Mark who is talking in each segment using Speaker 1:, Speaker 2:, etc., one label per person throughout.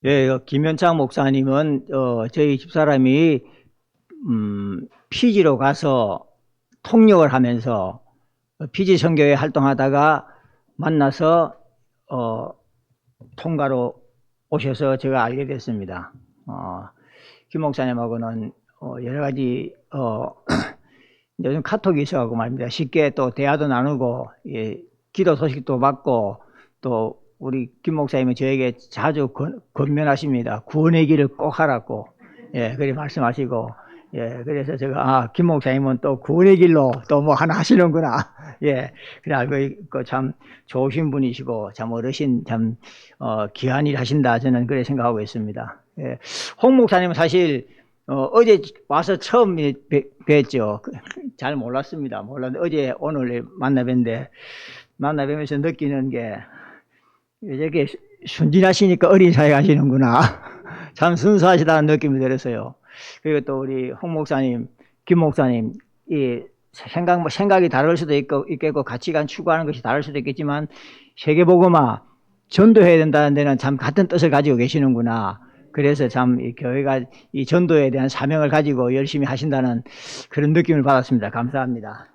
Speaker 1: 예, 김현창 목사님은 저희 집사람이 피지로 가서 통역을 하면서 피지 선교회 활동하다가 만나서 통가로 오셔서 제가 알게 됐습니다. 김 목사님하고는 여러 가지 요즘 카톡이 있어가지고 말입니다. 쉽게 또 대화도 나누고, 예, 기도 소식도 받고, 또 우리 김 목사님은 저에게 자주 권면하십니다. 구원의 길을 꼭 하라고. 예, 그렇게 말씀하시고, 예, 그래서 제가, 김 목사님은 또 구원의 길로 또 뭐 하나 하시는구나. 예, 그래 알고 있고 참 좋으신 분이시고, 참 어르신, 참, 귀한 일 하신다. 저는 그렇게 생각하고 있습니다. 예, 홍 목사님은 사실, 어제 와서 처음 뵀죠. 잘 몰랐습니다. 몰랐는데, 어제 오늘 만나뵈면서 느끼는 게, 이렇게 순진하시니까 어린 사회 가시는구나. 참 순수하시다는 느낌이 들었어요. 그리고 또 우리 홍 목사님, 김 목사님, 이 생각이 다를 수도 있겠고, 가치관 추구하는 것이 다를 수도 있겠지만, 세계복음화, 전도해야 된다는 데는 참 같은 뜻을 가지고 계시는구나. 그래서 참 이 교회가 이 전도에 대한 사명을 가지고 열심히 하신다는 그런 느낌을 받았습니다. 감사합니다.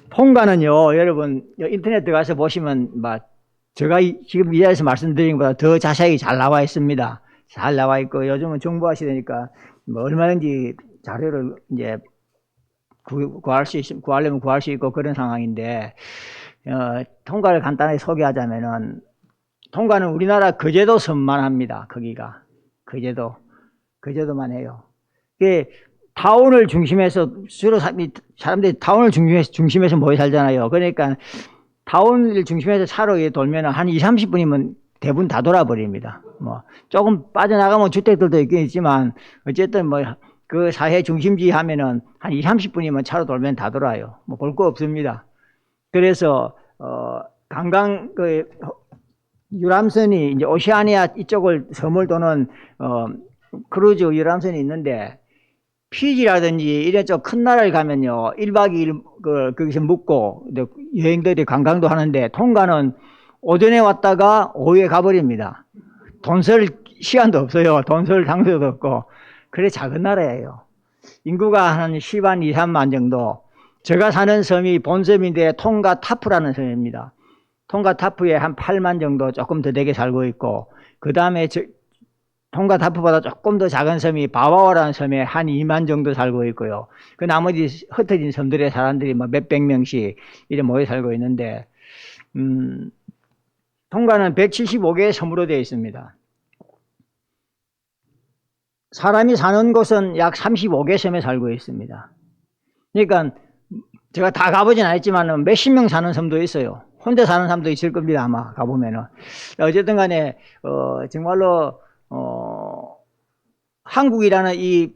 Speaker 1: 폰가는요, 여러분 인터넷 들어가서 보시면 막 제가 지금 이 자리에서 말씀드린 것보다 더 자세히 잘 나와 있습니다. 잘 나와 있고, 요즘은 정보화 시대니까 뭐 얼마든지 자료를 이제 구하려면 구할 수 있고 그런 상황인데, 통가를 간단하게 소개하자면은, 통가는 우리나라 거제도섬만 합니다. 거기가. 거제도만 해요. 이게 타운을 중심해서, 주로 사람들이 타운을 중심해서 모여 살잖아요. 그러니까 타운을 중심해서 차로 돌면 한 20, 30분이면 대부분 다 돌아버립니다. 뭐, 조금 빠져나가면 주택들도 있긴 있지만, 어쨌든 뭐, 그 사회 중심지 하면은 한 20, 30분이면 차로 돌면 다 돌아요. 뭐, 볼 거 없습니다. 그래서, 유람선이 이제 오시아니아 이쪽을 섬을 도는 크루즈 유람선이 있는데, 피지라든지 이런 쪽 큰 나라를 가면요 1박 2일 거기서 묵고 여행들이 관광도 하는데, 통가는 오전에 왔다가 오후에 가버립니다. 돈 쓸 시간도 없어요. 돈 쓸 장소도 없고. 그래 작은 나라예요. 인구가 한 10만 2, 3만 정도. 제가 사는 섬이 본섬인데 통가 타프라는 섬입니다. 통가 타프에 한 8만 정도 조금 더 되게 살고 있고, 그 다음에 통가 타프보다 조금 더 작은 섬이 바와오라는 섬에 한 2만 정도 살고 있고요. 그 나머지 흩어진 섬들의 사람들이 뭐 몇백 명씩 이렇게 모여 살고 있는데, 통가는 175개의 섬으로 되어 있습니다. 사람이 사는 곳은 약 35개 섬에 살고 있습니다. 그러니까 제가 다 가보진 않았지만 몇십 명 사는 섬도 있어요. 혼자 사는 사람도 있을 겁니다. 아마 가보면은. 어쨌든 간에 정말로 한국이라는 이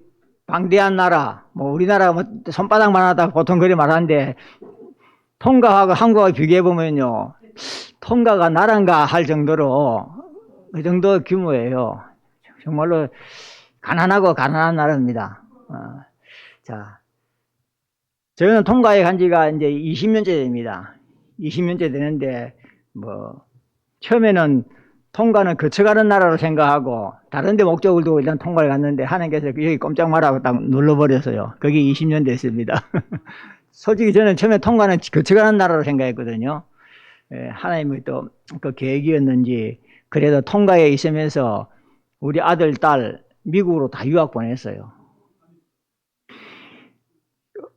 Speaker 1: 방대한 나라, 뭐 우리나라 뭐 손바닥만 하다 보통 그리 말하는데, 통가하고 한국하고 비교해 보면요, 통가가 나란가 할 정도로 그 정도 규모예요. 정말로 가난한 나라입니다. 자, 저는 통가에 간 지가 이제 20년째 됩니다. 20년째 되는데, 뭐 처음에는 통가는 거쳐가는 나라로 생각하고 다른 데 목적을 두고 일단 통가를 갔는데, 하나님께서 여기 꼼짝 말라고 딱 눌러버렸어요. 거기 20년 됐습니다. 솔직히 저는 처음에 통가는 거쳐가는 나라로 생각했거든요. 하나님의 또 그 계획이었는지, 그래도 통가에 있으면서 우리 아들, 딸 미국으로 다 유학 보냈어요.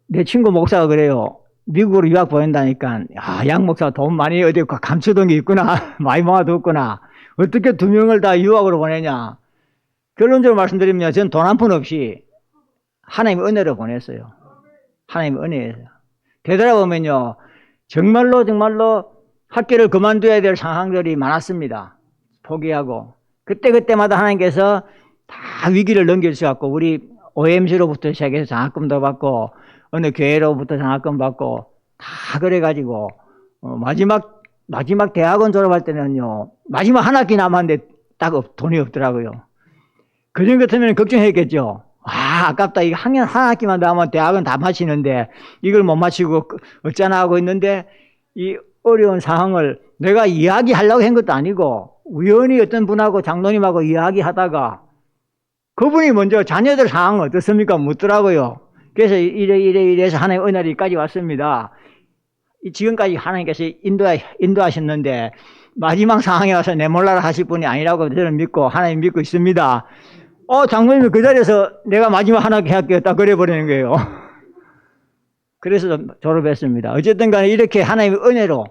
Speaker 1: 내 친구 목사가 그래요. 미국으로 유학 보낸다니까, 양 목사가 돈 많이 어디 감추던 게 있구나. 많이 모아뒀구나. 어떻게 두 명을 다 유학으로 보내냐. 결론적으로 말씀드리면 전 돈 한 푼 없이 하나님의 은혜로 보냈어요. 하나님의 은혜에서. 되돌아보면요, 정말로 학교를 그만둬야 될 상황들이 많았습니다. 포기하고. 그때마다 하나님께서 다 위기를 넘겨주셔갖고, 우리 OMC로부터 시작해서 장학금도 받고, 어느 교회로부터 장학금 받고, 다 그래가지고, 마지막 대학원 졸업할 때는요, 마지막 한 학기 남았는데 딱 돈이 없더라고요. 그전 같으면 걱정했겠죠. 아깝다. 이거 한 학기만 더 하면 대학은 다 마치는데, 이걸 못 마치고 어쩌나 하고 있는데, 이 어려운 상황을 내가 이야기하려고 한 것도 아니고, 우연히 어떤 분하고 장로님하고 이야기하다가 그분이 먼저 자녀들 상황 어떻습니까? 묻더라고요. 그래서 이래서 하나님 은혜리까지 왔습니다. 지금까지 하나님께서 인도하셨는데 마지막 상황에 와서 내 몰라라 하실 분이 아니라고 저는 믿고 하나님 믿고 있습니다. 장로님이 그 자리에서 내가 마지막 하나님께 할게요. 딱 그래버리는 거예요. 그래서 졸업했습니다. 어쨌든 간에 이렇게 하나님의 은혜로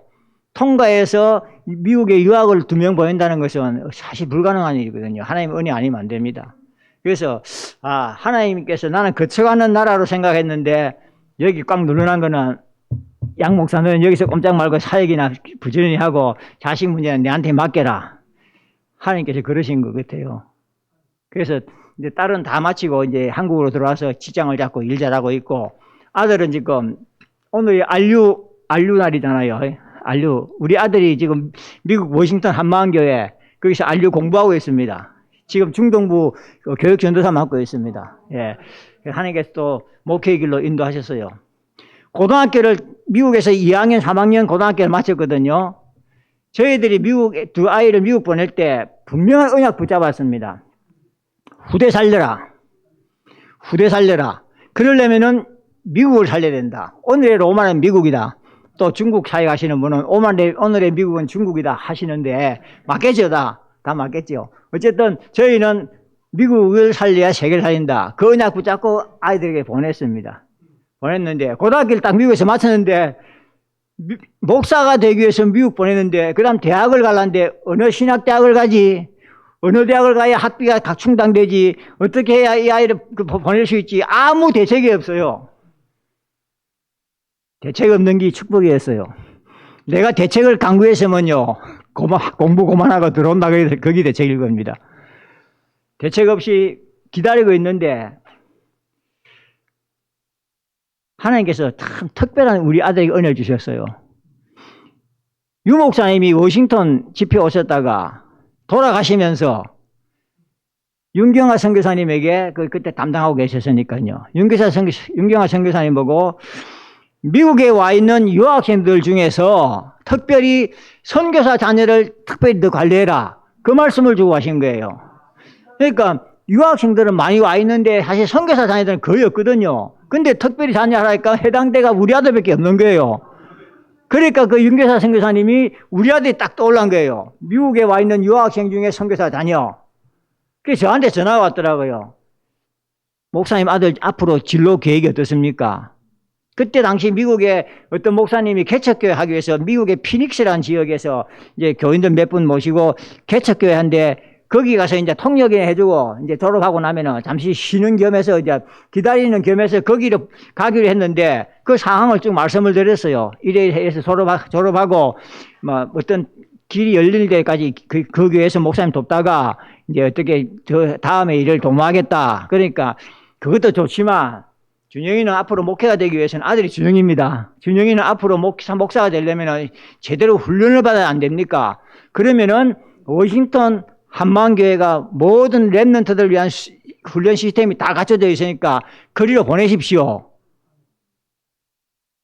Speaker 1: 통과해서 미국에 유학을 2명 보낸다는 것은 사실 불가능한 일이거든요. 하나님의 은혜 아니면 안 됩니다. 그래서 하나님께서 나는 거쳐가는 나라로 생각했는데 여기 꽉 눌러난 거는 양 목사는 여기서 꼼짝 말고 사역이나 부지런히 하고 자식 문제는 내한테 맡겨라. 하나님께서 그러신 것 같아요. 그래서 이제 딸은 다 마치고 이제 한국으로 들어와서 직장을 잡고 일 잘하고 있고, 아들은 지금 오늘이 안류 날이잖아요. 안류. 우리 아들이 지금 미국 워싱턴 한마음교회 거기서 안류 공부하고 있습니다. 지금 중동부 교육 전도사 맡고 있습니다. 예. 하나님께서 또 목회의 길로 인도하셨어요. 고등학교를 미국에서 2학년, 3학년 고등학교를 마쳤거든요. 저희들이 두 아이를 미국 보낼 때 분명한 언약 붙잡았습니다. 후대 살려라. 후대 살려라. 그러려면은 미국을 살려야 된다. 오늘의 로마는 미국이다. 또 중국 사회 가시는 분은 오늘의 미국은 중국이다 하시는데 맞겠죠? 다 맞겠죠. 어쨌든 저희는 미국을 살려야 세계를 살린다. 그 언약 붙잡고 아이들에게 보냈는데 고등학교를 딱 미국에서 마쳤는데 목사가 되기 위해서 미국 보냈는데 그 다음 대학을 가려는데 어느 신학대학을 가지? 어느 대학을 가야 학비가 충당되지? 어떻게 해야 이 아이를 보낼 수 있지? 아무 대책이 없어요. 대책 없는 게 축복이었어요. 내가 대책을 강구했으면요, 공부 그만하고 들어온다. 그게 대책일 겁니다. 대책 없이 기다리고 있는데, 하나님께서 참 특별한 우리 아들에게 은혜를 주셨어요. 유 목사님이 워싱턴 집회 오셨다가 돌아가시면서 윤경아 선교사님에게 그때 담당하고 계셨으니까요. 윤경아 선교사님 보고 미국에 와 있는 유학생들 중에서 특별히 선교사 자녀를 특별히 더 관리해라. 그 말씀을 주고 하신 거예요. 그러니까 유학생들은 많이 와 있는데 사실 선교사 자녀들은 거의 없거든요. 근데 특별히 자녀하라니까 해당 때가 우리 아들밖에 없는 거예요. 그러니까 그 윤교사 선교사님이 우리 아들이 딱 떠올란 거예요. 미국에 와 있는 유학생 중에 선교사 자녀. 그래서 저한테 전화가 왔더라고요. 목사님 아들 앞으로 진로 계획이 어떻습니까? 그때 당시 미국에 어떤 목사님이 개척교회 하기 위해서 미국의 피닉스라는 지역에서 이제 교인들 몇 분 모시고 개척교회 한데 거기 가서 이제 통역에 해주고 이제 졸업하고 나면은 잠시 쉬는 겸해서 이제 기다리는 겸해서 거기로 가기로 했는데 그 상황을 쭉 말씀을 드렸어요. 이래 해서 졸업하고 뭐 어떤 길이 열릴 때까지 그 교회에서 목사님 돕다가 이제 어떻게 저 다음에 일을 도모하겠다. 그러니까 그것도 좋지만 준영이는 앞으로 목회가 되기 위해서는 아들이 준영입니다. 준영이는 앞으로 목사가 되려면 제대로 훈련을 받아야 안 됩니까? 그러면은 워싱턴 한마음교회가 모든 랩런트들 위한 훈련 시스템이 다 갖춰져 있으니까 그리로 보내십시오.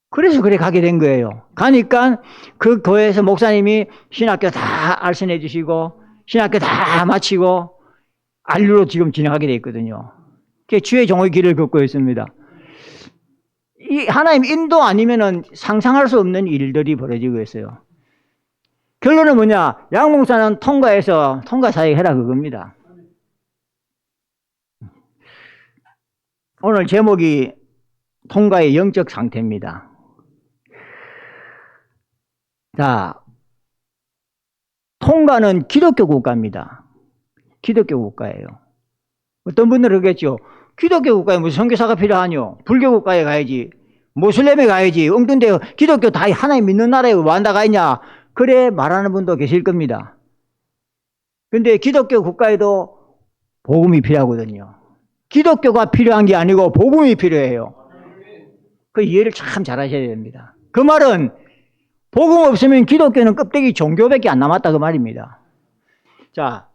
Speaker 1: 그래서 그래 가게 된 거예요. 가니까 그 교회에서 목사님이 신학교 다 알선해 주시고 신학교 다 마치고 안류로 지금 진행하게 돼 있거든요. 주의 종의 길을 걷고 있습니다. 이 하나님 인도 아니면은 상상할 수 없는 일들이 벌어지고 있어요. 결론은 뭐냐? 양 목사는 통과 사역 해라 그겁니다. 오늘 제목이 통과의 영적 상태입니다. 자, 통과는 기독교 국가입니다. 기독교 국가예요. 어떤 분들은 그러겠죠. 기독교 국가에 무슨 선교사가 필요하뇨? 불교 국가에 가야지. 모슬렘에 가야지. 엉뚱데 기독교 다 하나님 믿는 나라에 뭐 한다가 있냐? 그래 말하는 분도 계실 겁니다. 근데 기독교 국가에도 복음이 필요하거든요. 기독교가 필요한 게 아니고 복음이 필요해요. 그 이해를 참 잘 하셔야 됩니다. 그 말은 복음 없으면 기독교는 껍데기 종교밖에 안 남았다 그 말입니다. 자,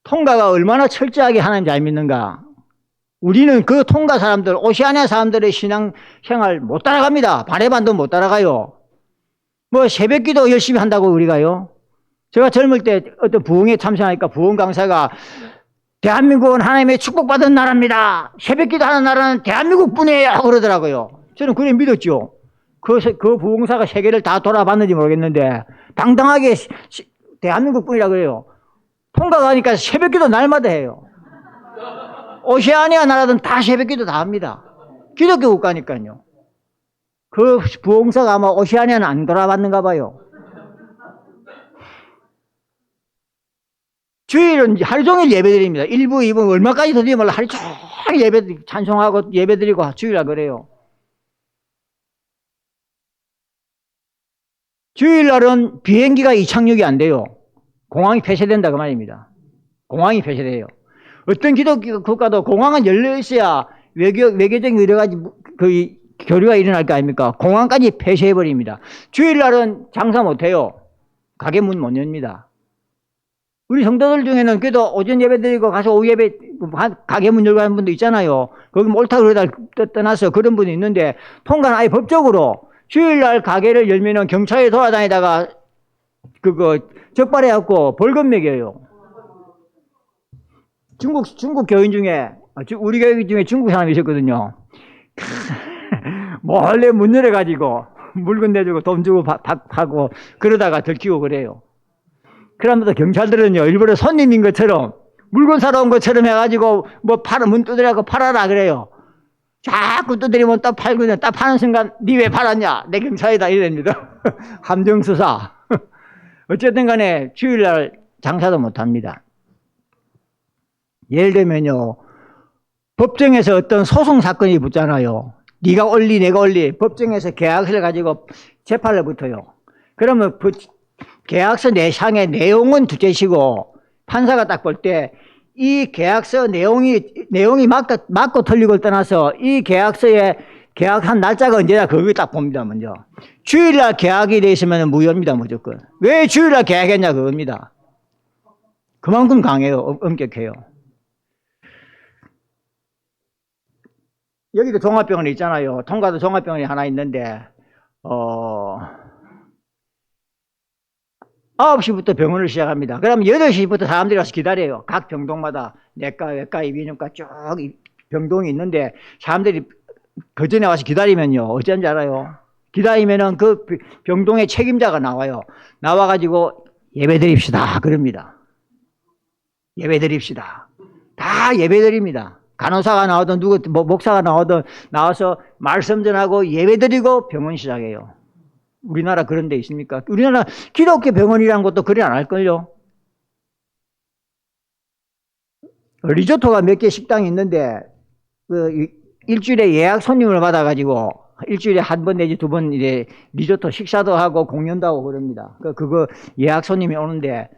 Speaker 1: 통과가 얼마나 철저하게 하나님 잘 믿는가. 우리는 그 통과 사람들, 오시아니아 사람들의 신앙 생활 못 따라갑니다. 반의 반도 못 따라가요. 뭐 새벽기도 열심히 한다고 우리가요. 제가 젊을 때 어떤 부흥에 참석하니까 부흥 강사가 대한민국은 하나님의 축복받은 나라입니다. 새벽기도 하는 나라는 대한민국뿐이에요. 그러더라고요. 저는 그래 믿었죠. 그 부흥사가 세계를 다 돌아봤는지 모르겠는데 당당하게 대한민국뿐이라 그래요. 통과가니까 새벽기도 날마다 해요. 오세아니아 나라든 다 새벽기도 다 합니다. 기독교 국가니까요. 그 부흥사가 아마 오세아니아는 안 돌아봤는가 봐요. 주일은 하루 종일 예배드립니다. 1부, 2부 얼마까지 더 드리면 하루 종일 예배 찬송하고 예배드리고 주일날 그래요. 주일날은 비행기가 이착륙이 안 돼요. 공항이 폐쇄된다 그 말입니다. 공항이 폐쇄돼요. 어떤 기독교 국가도 공항은 열려 있어야 외교적인 여러 가지 그 교류가 일어날 거 아닙니까? 공항까지 폐쇄해버립니다. 주일날은 장사 못해요. 가게 문 못 엽니다. 우리 성도들 중에는 그래도 오전 예배 드리고 가서 오후 예배 가게 문 열고 하는 분도 있잖아요. 거기 옳다고 그러다 떠나서 그런 분이 있는데 통과는 아예 법적으로 주일날 가게를 열면은 경찰에 돌아다니다가 그거 적발해갖고 벌금 매겨요. 중국 교인 중에 우리 교인 중에 중국 사람이 있었거든요. 몰래 문 열어가지고 물건 내주고 돈 주고 하고 그러다가 들키고 그래요. 그러면서 경찰들은요 일부러 손님인 것처럼 물건 사러 온 것처럼 해가지고 뭐 문 두드려고 팔아라 그래요. 자꾸 두드리면 딱 팔고 딱 파는 순간 니 왜 팔았냐 내 경찰이다 이랍니다. 함정수사. 어쨌든 간에 주일날 장사도 못합니다. 예를 들면요 법정에서 어떤 소송 사건이 붙잖아요. 네가 올리 내가 올리 법정에서 계약서를 가지고 재판을 붙어요. 그러면 계약서 내상의 내용은 둘째시고 판사가 딱 볼 때 이 계약서 내용이 맞고 틀리고를 떠나서 이 계약서에 계약한 날짜가 언제다 그걸 딱 봅니다. 먼저 주일날 계약이 돼 있으면 무효입니다. 무조건. 왜 주일날 계약했냐 그겁니다. 그만큼 강해요. 엄격해요. 여기도 종합병원이 있잖아요. 통과도 종합병원이 하나 있는데 9시부터 병원을 시작합니다. 그러면 8시부터 사람들이 와서 기다려요. 각 병동마다 내과, 외과, 이비인후과 쭉 병동이 있는데 사람들이 그 전에 와서 기다리면요. 어쩐지 알아요? 기다리면은 그 병동의 책임자가 나와요. 나와가지고 예배 드립시다. 그럽니다. 예배 드립시다. 다 예배 드립니다. 간호사가 나오든 목사가 나오든 나와서 말씀 전하고 예배 드리고 병원 시작해요. 우리나라 그런 데 있습니까? 우리나라 기독교 병원이라는 것도 그리 안 할걸요? 리조토가 몇 개 식당이 있는데 일주일에 예약 손님을 받아가지고 일주일에 한 번 내지 두 번 이제 리조토 식사도 하고 공연도 하고 그럽니다. 그거 예약 손님이 오는데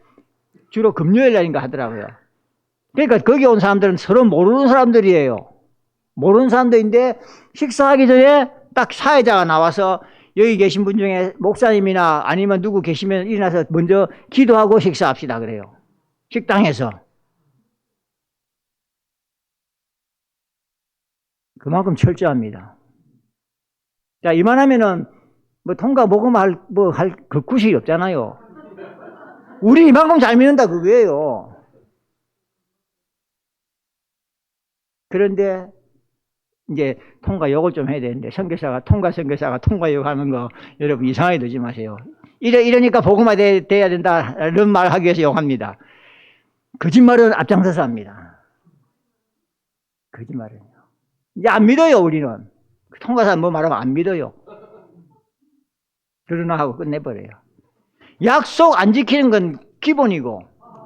Speaker 1: 주로 금요일 날인가 하더라고요. 그러니까 거기 온 사람들은 서로 모르는 사람들이에요. 모르는 사람들인데 식사하기 전에 딱 사회자가 나와서 여기 계신 분 중에 목사님이나 아니면 누구 계시면 일어나서 먼저 기도하고 식사합시다 그래요. 식당에서. 그만큼 철저합니다. 자, 이만하면은 뭐 통과 먹으면 할 그 구실이 없잖아요. 우리 이만큼 잘 믿는다 그거예요. 그런데 이제 통과욕을 좀 해야 되는데 선교사가 통과욕 하는 거 여러분 이상하게 들지 마세요. 이러니까 복음화 돼야 된다 이런 말 하기 위해서 욕합니다. 거짓말은 앞장서서 합니다. 거짓말은요. 이제 안 믿어요 우리는. 통과사 뭐 말하면 안 믿어요. 그러나 하고 끝내버려요. 약속 안 지키는 건 기본이고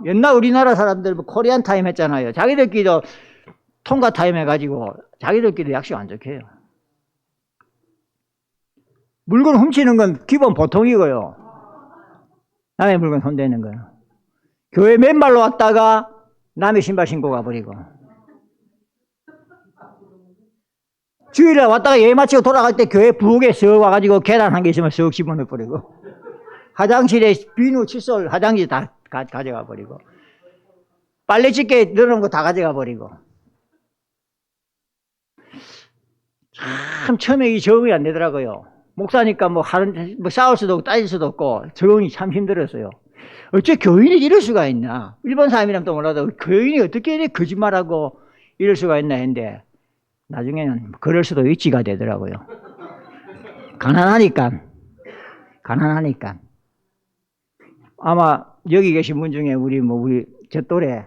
Speaker 1: 옛날 우리나라 사람들 뭐 코리안 타임 했잖아요. 자기들끼리도 통과 타임 해가지고 자기들끼리 약속 안 지켜요. 물건 훔치는 건 기본 보통이고요. 남의 물건 손대는 거요. 교회 맨발로 왔다가 남의 신발 신고 가버리고 주일에 왔다가 예배 마치고 돌아갈 때 교회 부엌에 쓱 와가지고 계란 한 개 있으면 쓱 집어넣어버리고 화장실에 비누, 칫솔, 화장실 다 가져가 버리고 빨래집게 넣어놓은 거 다 가져가 버리고 참 처음에 이 적응이 안 되더라고요. 목사니까 뭐 싸울 수도 없고 따질 수도 없고 적응이 참 힘들었어요. 어째 교인이 이럴 수가 있나? 일본 사람이라면 또 몰라도 교인이 어떻게 이렇게 거짓말하고 이럴 수가 있나 했는데 나중에는 그럴 수도 있지가 되더라고요. 가난하니까. 아마 여기 계신 분 중에 우리 저 또래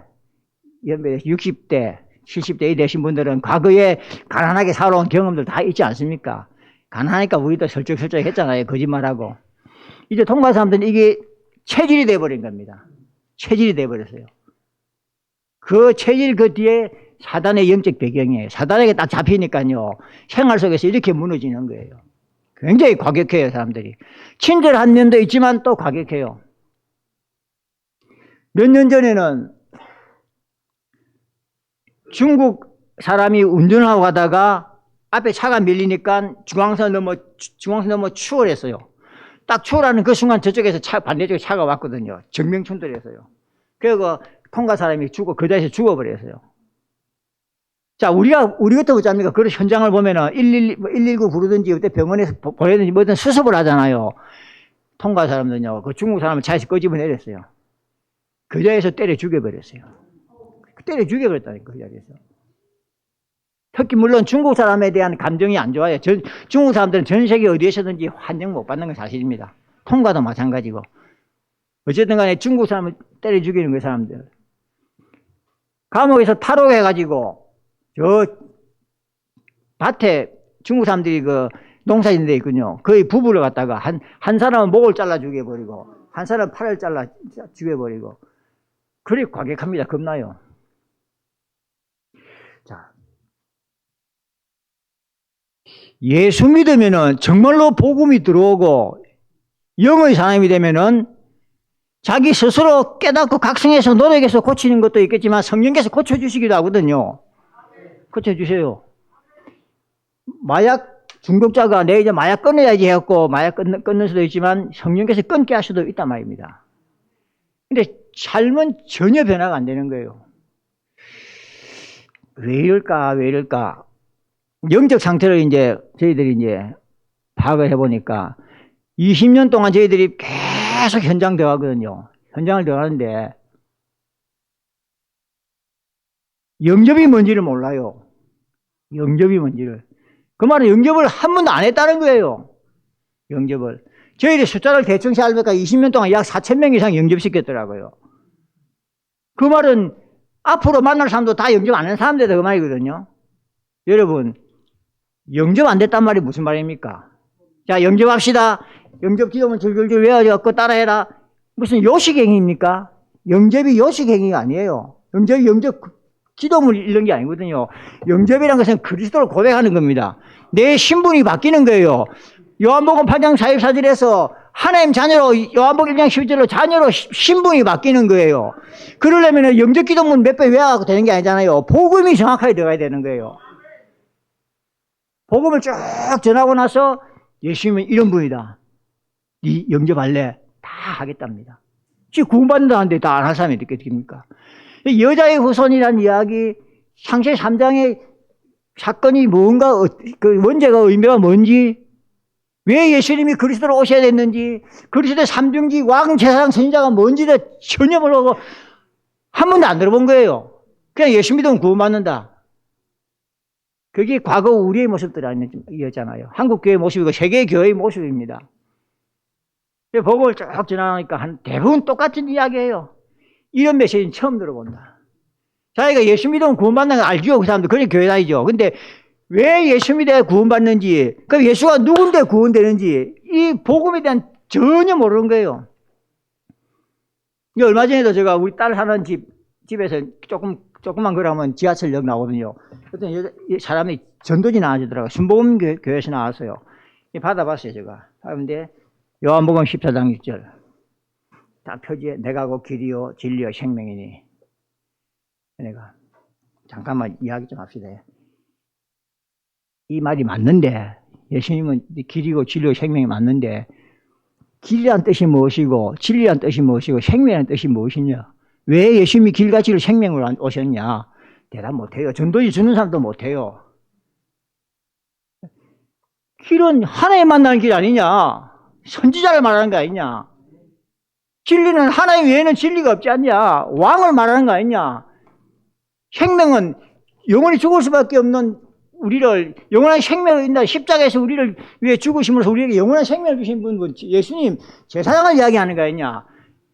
Speaker 1: 연배 60대, 70대 되신 분들은 과거에 가난하게 살아온 경험들 다 있지 않습니까? 가난하니까 우리도 설쩍설쩍 했잖아요. 거짓말하고. 이제 통과 사람들은 이게 체질이 돼버린 겁니다. 체질이 돼버렸어요. 그 체질 그 뒤에 사단의 영적 배경이에요. 사단에게 딱 잡히니까요. 생활 속에서 이렇게 무너지는 거예요. 굉장히 과격해요, 사람들이. 친절한 면도 있지만 또 과격해요. 몇 년 전에는 중국 사람이 운전하고 가다가 앞에 차가 밀리니까 중앙선 넘어 추월했어요. 딱 추월하는 그 순간 저쪽에서 반대쪽에 차가 왔거든요. 정명춘돌에서요. 그래서 통과 사람이 그 자리에서 죽어버렸어요. 자, 우리 같은 어쩝니까? 그런 현장을 보면은 119 부르든지 그때 병원에서 보내든지 뭐든 수습을 하잖아요. 통과 사람들은요. 그 중국 사람을 차에서 끄집어 내렸어요. 그 자리에서 때려 죽여버렸어요. 때려 죽여버렸다니까, 그 자리에서. 특히 물론 중국 사람에 대한 감정이 안 좋아요. 중국 사람들은 전 세계 어디에서든지 환영 못 받는 건 사실입니다. 통과도 마찬가지고. 어쨌든 간에 중국 사람을 때려 죽이는 그 사람들. 감옥에서 탈옥해가지고 저 밭에 중국 사람들이 그 농사 짓는 데 있군요. 거의 부부를 갖다가 한 사람은 목을 잘라 죽여버리고 한 사람은 팔을 잘라 죽여버리고 그리 과격합니다. 겁나요. 자, 예수 믿으면은 정말로 복음이 들어오고 영의 사람이 되면은 자기 스스로 깨닫고 각성해서 노력해서 고치는 것도 있겠지만 성령께서 고쳐주시기도 하거든요. 고쳐주세요. 마약 중독자가 내 이제 마약 끊어야지 해갖고 마약 끊는 수도 있지만 성령께서 끊게 할 수도 있단 말입니다. 근데 삶은 전혀 변화가 안 되는 거예요. 왜 이럴까? 영적 상태를 이제 저희들이 이제 파악을 해보니까 20년 동안 저희들이 계속 현장 대화하거든요. 현장을 대화하는데 영접이 뭔지를 몰라요. 영접이 뭔지를. 그 말은 영접을 한 번도 안 했다는 거예요. 영접을. 저희들이 숫자를 대충 세어보니까 20년 동안 약 4,000명 이상 영접시켰더라고요. 그 말은 앞으로 만날 사람도 다 영접 안 하는 사람들이다 그 말이거든요. 여러분, 영접 안 됐단 말이 무슨 말입니까? 자, 영접합시다. 영접 기도문 줄줄줄 외워갖고 따라해라. 무슨 요식행위입니까? 영접이 요식행위가 아니에요. 영접 기도문을 읽는 게 아니거든요. 영접이라는 것은 그리스도를 고백하는 겁니다. 내 신분이 바뀌는 거예요. 요한복음 8장 44절에서 하나님 자녀로, 요한복음 1장 12절로 자녀로 신분이 바뀌는 거예요. 그러려면 영접 기도문 몇 번 외워갖고 되는 게 아니잖아요. 복음이 정확하게 들어가야 되는 거예요. 복음을 쭉 전하고 나서 예수님은 이런 분이다. 이 영접할래? 다 하겠답니다. 지금 구원받는다는데 다 안 할 사람이 어떻게 됩니까? 여자의 후손이라는 이야기, 창세기 3장의 사건이 뭔가, 그 원죄가 의미가 뭔지, 왜 예수님이 그리스도로 오셔야 됐는지, 그리스도의 삼중지 왕제사장 선지자가 뭔지도 전혀 모르고 한 번도 안 들어본 거예요. 그냥 예수 믿으면 구원받는다. 그게 과거 우리의 모습들이었잖아요. 한국교회의 모습이고 세계교회의 모습입니다. 복음을 쭉 전하니까 대부분 똑같은 이야기예요. 이런 메시지는 처음 들어본다. 자기가 예수 믿으면 구원받는 거 알죠? 그 사람들. 그러니 교회 다니죠. 근데 왜 예수 믿어야 구원받는지, 그럼 예수가 누군데 구원되는지, 이 복음에 대한 전혀 모르는 거예요. 얼마 전에도 제가 우리 딸 사는 집에서 조금만 걸어가면 지하철역 나오거든요. 어떤 사람이 전도지 나와주더라고요. 순복음 교회에서 나왔어요. 받아봤어요, 제가. 그런데 요한복음 14장 6절. 다 표지에 내가 곧 길이요 진리요 생명이니. 내가 잠깐만 이야기 좀 합시다. 이 말이 맞는데, 예수님은 길이고 진리고 생명이 맞는데, 길이란 뜻이 무엇이고 진리란 뜻이 무엇이고 생명이란 뜻이 무엇이냐? 왜 예수님이 길과 진리 생명으로 오셨냐? 대답 못해요. 전도지 주는 사람도 못해요. 길은 하나님 만나는 길 아니냐? 선지자를 말하는 거 아니냐? 진리는 하나님 외에는 진리가 없지 않냐. 왕을 말하는 거 아니냐. 생명은 영원히 죽을 수밖에 없는 우리를 영원한 생명을 인다 십자가에서 우리를 위해 죽으심으로써 우리에게 영원한 생명을 주신 분 예수님 제사장을 이야기하는 거 아니냐.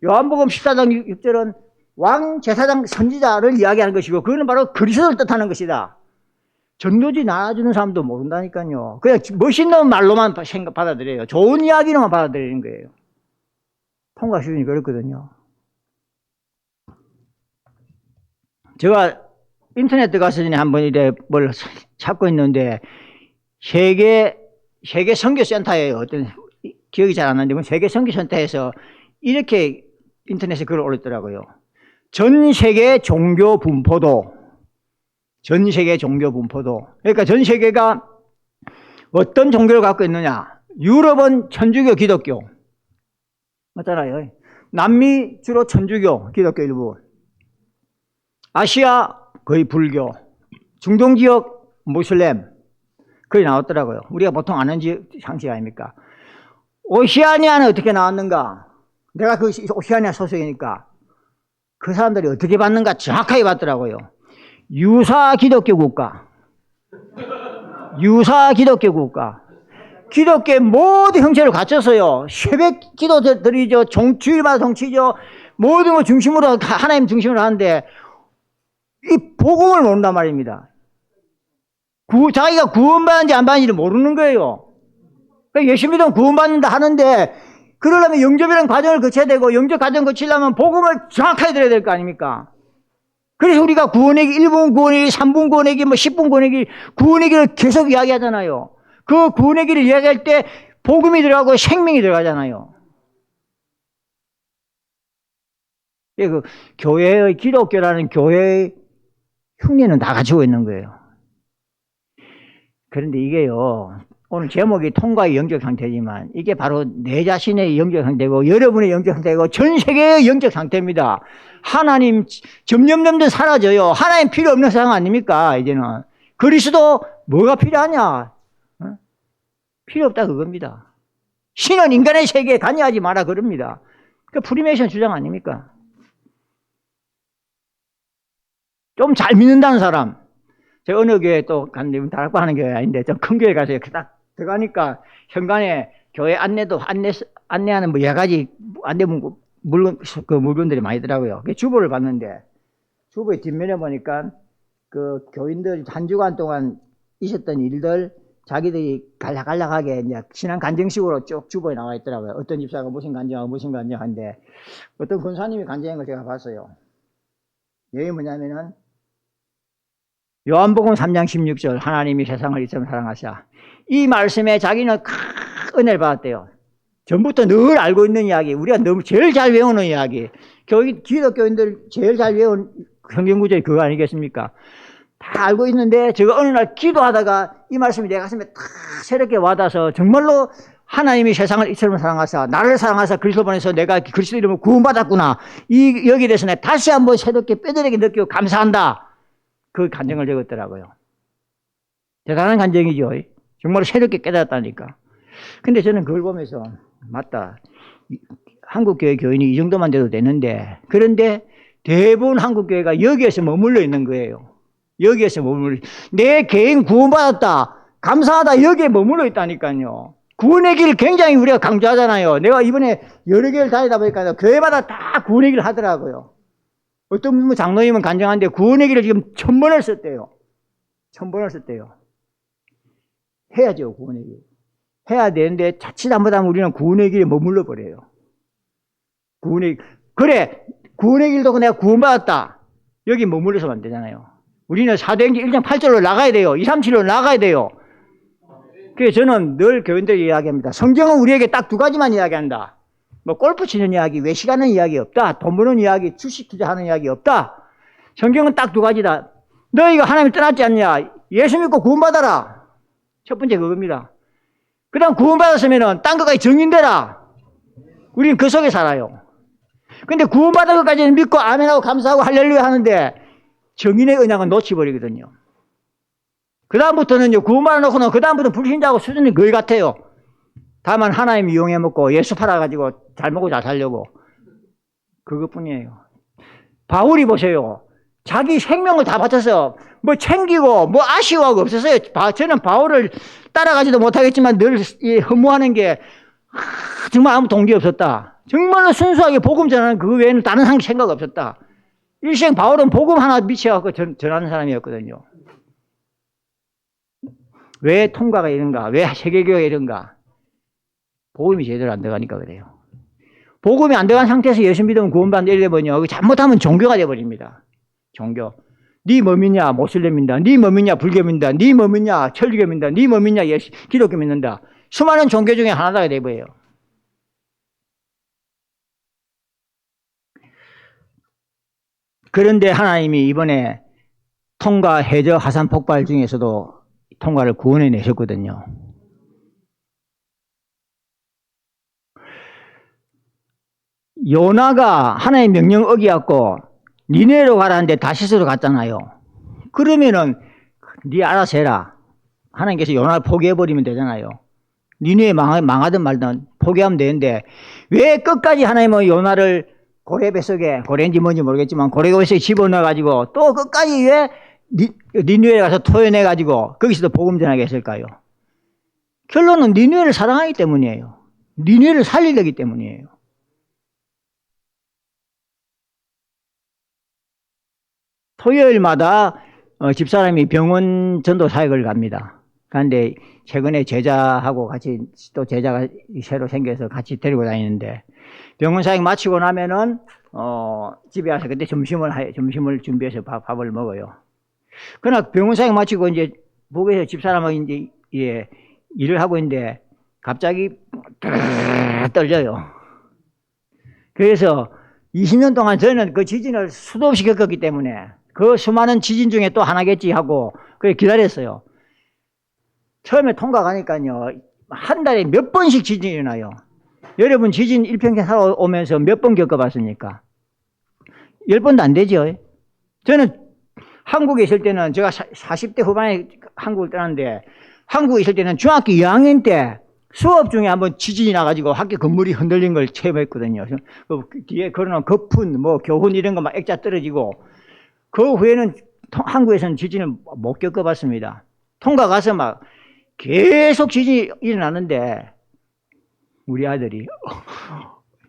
Speaker 1: 요한복음 14장 6절은 왕 제사장 선지자를 이야기하는 것이고 그거는 바로 그리스도를 뜻하는 것이다. 전도지 나눠주는 사람도 모른다니까요. 그냥 멋있는 말로만 받아들여요. 좋은 이야기로만 받아들이는 거예요. 통과 수준이 그렇거든요. 제가 인터넷 들어가서 전에 한번 이래 뭘 찾고 있는데 세계 선교센터예요. 어떤 기억이 잘 안 나는데 세계 선교센터에서 이렇게 인터넷에 글을 올렸더라고요. 전 세계 종교 분포도. 그러니까 전 세계가 어떤 종교를 갖고 있느냐. 유럽은 천주교, 기독교. 맞잖아요. 남미 주로 천주교, 기독교 일부. 아시아 거의 불교. 중동 지역 무슬림. 거의 나왔더라고요. 우리가 보통 아는 지역 상식 아닙니까? 오시아니아는 어떻게 나왔는가? 내가 그 오시아니아 소속이니까 그 사람들이 어떻게 받는가 정확하게 받더라고요. 유사 기독교 국가. 기독교의 모든 형체를 갖췄어요. 새벽 기도 드리죠. 주일마다 정치죠. 모든 걸 중심으로 하나님 중심으로 하는데 이 복음을 모른단 말입니다. 자기가 구원받는지 안 받는지를 모르는 거예요. 예수 믿으면 구원받는다 하는데 그러려면 영접이라는 과정을 거쳐야 되고 영접 과정 거치려면 복음을 정확하게 들어야 될 거 아닙니까? 그래서 우리가 구원의기 1분 구원의기 3분 구원의기 10분 구원의기 구원의기를 계속 이야기하잖아요. 그 구원의기를 이야기할 때 복음이 들어가고 생명이 들어가잖아요. 그 교회의 기독교라는 교회의 흉내는 다 가지고 있는 거예요. 그런데 이게요, 오늘 제목이 통과의 영적 상태지만 이게 바로 내 자신의 영적 상태고 여러분의 영적 상태고 전 세계의 영적 상태입니다. 하나님 점점 사라져요. 하나님 필요 없는 세상 아닙니까? 이제는 그리스도 뭐가 필요하냐? 필요 없다 그겁니다. 신은 인간의 세계에 관여하지 마라 그럽니다. 그 프리메이션 주장 아닙니까? 좀 잘 믿는다는 사람. 제가 어느 교회 또 갔는데 다락방 하는 교회 아닌데 좀 큰 교회 가서 딱 들어가니까 현관에 교회 안내하는 뭐 여러 가지 안내 물건들이 많이 있더라고요. 주보를 봤는데 주보의 뒷면에 보니까 그 교인들 한 주간 동안 있었던 일들 자기들이 간략하게 이제 신앙 간증식으로 쭉 주보에 나와 있더라고요. 어떤 집사가 무슨 간증하는데 어떤 권사님이 간증한 걸 제가 봤어요. 여기 뭐냐면은 요한복음 3장 16절 하나님이 세상을 이처럼 사랑하사 이 말씀에 자기는 큰 은혜를 받았대요. 전부터 늘 알고 있는 이야기, 우리가 너무 제일 잘 외우는 이야기, 기독교인들 제일 잘 외운 성경구절이 그거 아니겠습니까? 다 알고 있는데 제가 어느 날 기도하다가 이 말씀이 내 가슴에 탁 새롭게 와닿아서 정말로 하나님이 세상을 이처럼 사랑하사 나를 사랑하사 그리스도 보내서 내가 그리스도 이름으로 구원받았구나, 여기에 대해서 내가 다시 한번 새롭게 뼈저리게 느끼고 감사한다, 그 간증을 적었더라고요. 대단한 간증이죠. 정말 새롭게 깨달았다니까. 근데 저는 그걸 보면서 맞다, 한국교회 교인이 이 정도만 돼도 되는데, 그런데 대부분 한국교회가 여기에서 머물러 있는 거예요. 내 개인 구원받았다, 감사하다, 여기에 머물러 있다니까요. 구원의 길을 굉장히 우리가 강조하잖아요. 내가 이번에 여러 교회를 다니다 보니까 교회마다 다 구원의 길을 하더라고요. 어떤 분 장로님은 간증하는데 구원의 길을 지금 1000번을 썼대요. 1000번을 썼대요. 해야죠, 구원의 길. 해야 되는데 자칫 잘못하면 우리는 구원의 길에 머물러 버려요. 구원의 길도 내가 구원받았다, 여기 머물러서는 안 되잖아요. 우리는 사도행전 1장 8절로 나가야 돼요. 2, 3, 7로 나가야 돼요. 그래서 저는 늘 교인들에게 이야기합니다. 성경은 우리에게 딱 두 가지만 이야기한다. 뭐 골프 치는 이야기, 외식하는 이야기 없다. 돈 버는 이야기, 주식 투자하는 이야기 없다. 성경은 딱 두 가지다. 너희가 하나님을 떠났지 않냐? 예수 믿고 구원받아라. 첫 번째 그겁니다. 그 다음 구원받았으면 딴 것까지 정인되라. 우리는 그 속에 살아요. 근데 구원받은 것까지는 믿고 아멘하고 감사하고 할렐루야 하는데 정인의 언약은 놓치버리거든요. 그 다음부터는요, 구원받아 놓고는 그 다음부터는 불신자하고 수준이 거의 같아요. 다만 하나님 이용해 먹고 예수 팔아가지고 잘 먹고 잘 살려고. 그것뿐이에요. 바울이 보세요. 자기 생명을 다 바쳐서 뭐 챙기고 뭐 아쉬워하고 없었어요. 저는 바울을 따라가지도 못하겠지만 늘 허무하는 게 정말 아무 동기 없었다. 정말로 순수하게 복음 전하는 그 외에는 다른 생각 없었다. 일생 바울은 복음 하나 미쳐갖고 전하는 사람이었거든요. 왜 통과가 이런가? 왜 세계교회가 이런가? 복음이 제대로 안 들어가니까 그래요. 복음이 안 들어간 상태에서 예수 믿으면 구원받는다 이러면요, 잘못하면 종교가 돼버립니다. 종교. 네 뭐 믿냐? 모슬렘 믿는다. 네 뭐 믿냐? 불교 믿는다. 네 뭐 믿냐? 천주교 믿는다. 네 뭐 믿냐? 기독교 믿는다. 수많은 종교 중에 하나가 돼버려요. 그런데 하나님이 이번에 통가 해저 화산 폭발 중에서도 통가를 구원해 내셨거든요. 요나가 하나님의 명령 어기갖고 니네로 가라는데 다시스로 갔잖아요. 그러면은 니 알아서 해라. 하나님께서 요나를 포기해버리면 되잖아요. 니네 망하든 말든 포기하면 되는데 왜 끝까지 하나님은 요나를 고래 뱃속에, 고래인지 뭔지 모르겠지만 고래 뱃속에 집어넣어가지고 또 끝까지 왜 니누에 가서 토해내가지고 거기서도 복음 전하게 했을까요? 결론은 니누에를 사랑하기 때문이에요. 니누에를 살리려기 때문이에요. 토요일마다 집사람이 병원 전도 사역을 갑니다. 그런데 최근에 제자하고 같이 또 제자가 새로 생겨서 같이 데리고 다니는데 병원 사역 마치고 나면은 집에 와서 그때 점심을 준비해서 밥을 먹어요. 그러나 병원 사역 마치고 이제 북에서 집사람하고 이제 일을 하고 있는데 갑자기 떨려요. 그래서 20년 동안 저는 그 지진을 수도 없이 겪었기 때문에 그 수많은 지진 중에 또 하나겠지 하고 그래 기다렸어요. 처음에 통과 가니까요, 한 달에 몇 번씩 지진이 일어나요. 여러분 지진 일평생 살아오면서 몇 번 겪어봤습니까? 10번도 안 되죠. 저는 한국에 있을 때는 제가 40대 후반에 한국을 떠났는데 한국에 있을 때는 중학교 2학년 때 수업 중에 한번 지진이 나가지고 학교 건물이 흔들린 걸 체험했거든요. 그 뒤에 걸어놓은 거푼, 뭐 교훈 이런 거 막 액자 떨어지고 그 후에는 한국에서는 지진을 못 겪어봤습니다. 통과 가서 막 계속 지진이 일어나는데 우리 아들이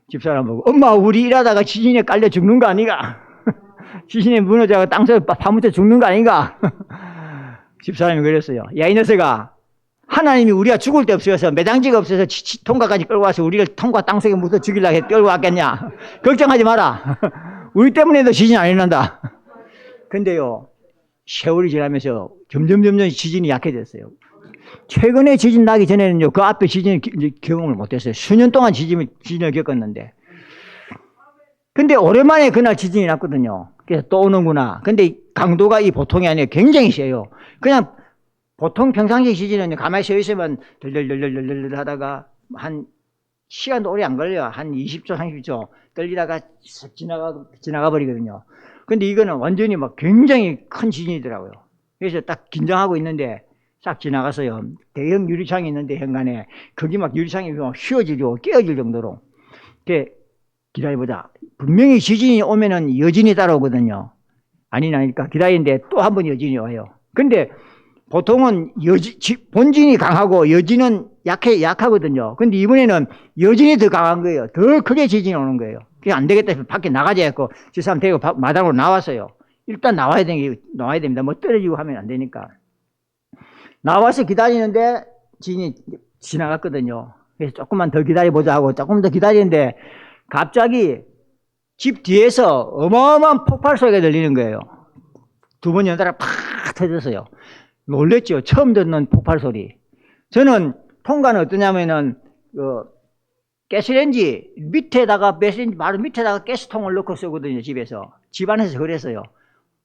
Speaker 1: 집사람 보고 엄마 우리 일하다가 지진에 깔려 죽는 거 아닌가? 지진에 무너져서 땅속에 파묻혀 죽는 거 아닌가? 집사람이 그랬어요. 야 이 녀석아, 하나님이 우리가 죽을 데 없어서 매장지가 없어서 통과까지 끌고 와서 우리를 통과 땅속에 묻어 죽이려고 끌고 왔겠냐? 걱정하지 마라. 우리 때문에도 지진 안 일어난다. 근데요, 세월이 지나면서 점점 지진이 약해졌어요. 최근에 지진 나기 전에는요, 그 앞에 지진을 경험을 못했어요. 수년 동안 지진을 겪었는데. 근데 오랜만에 그날 지진이 났거든요. 그래서 또 오는구나. 근데 강도가 이 보통이 아니에요. 굉장히 세요. 그냥 보통 평상시 지진은 가만히 서 있으면 덜덜덜덜덜 하다가 한 시간도 오래 안 걸려요. 한 20초, 30초 떨리다가 지나가 버리거든요. 근데 이거는 완전히 막 굉장히 큰 지진이더라고요. 그래서 딱 긴장하고 있는데 싹 지나갔어요. 대형 유리창이 있는데 현관에 거기 막 유리창이 휘어지고 깨어질 정도로. 기다려보자. 분명히 지진이 오면은 여진이 따라오거든요. 아니니까 기다리는데 또 한 번 여진이 와요. 근데 보통은 본진이 강하고 여진은 약하거든요. 근데 이번에는 여진이 더 강한 거예요. 더 크게 지진이 오는 거예요. 그냥 안 되겠다 해서 밖에 나가자 했고, 저 사람 데리고 마당으로 나왔어요. 일단 나와야 됩니다. 뭐 떨어지고 하면 안 되니까. 나와서 기다리는데 지진이 지나갔거든요. 그래서 조금만 더 기다려보자 하고 조금 더 기다리는데 갑자기 집 뒤에서 어마어마한 폭발 소리가 들리는 거예요. 두 번 연달아 팍 터졌어요. 놀랬죠. 처음 듣는 폭발 소리. 저는 통과는 어떠냐면은 가스레인지 밑에다가 바로 밑에다가 가스통을 넣고 쓰거든요. 집에서. 집안에서 그랬어요.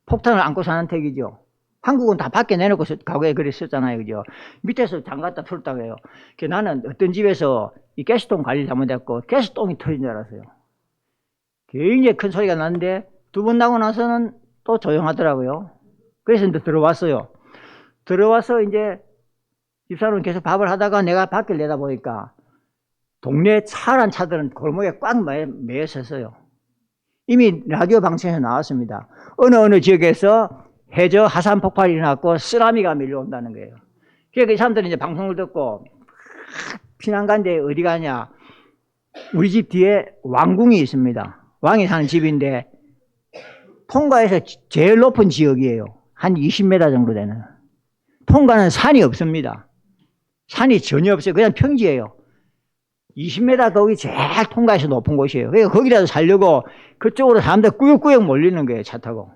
Speaker 1: 폭탄을 안고 사는 택이죠. 한국은 다 밖에 내놓고 가구에 그랬었잖아요. 그죠? 밑에서 잠갔다 풀었다고 해요. 나는 어떤 집에서 이 가스통 관리 잘못했고 가스통이 터진 줄 알았어요. 굉장히 큰 소리가 나는데 두 번 나고 나서는 또 조용하더라고요. 그래서 이제 들어왔어요. 들어와서 이제 집사람은 계속 밥을 하다가 내가 밖을 내다보니까 동네 차란 차들은 골목에 꽉 매여 섰어요. 이미 라디오 방송에서 나왔습니다. 어느 지역에서 해저 화산 폭발이 일어났고 쓰나미가 밀려온다는 거예요. 그러니까 이 사람들은 이제 방송을 듣고 피난 간데 어디 가냐? 우리 집 뒤에 왕궁이 있습니다. 왕이 사는 집인데 통가에서 제일 높은 지역이에요. 한 20m 정도 되는. 통가는 산이 없습니다. 산이 전혀 없어요. 그냥 평지예요. 20m 거기 제일 통가에서 높은 곳이에요. 그러니까 거기라도 살려고 그쪽으로 사람들 꾸역꾸역 몰리는 거예요. 차 타고.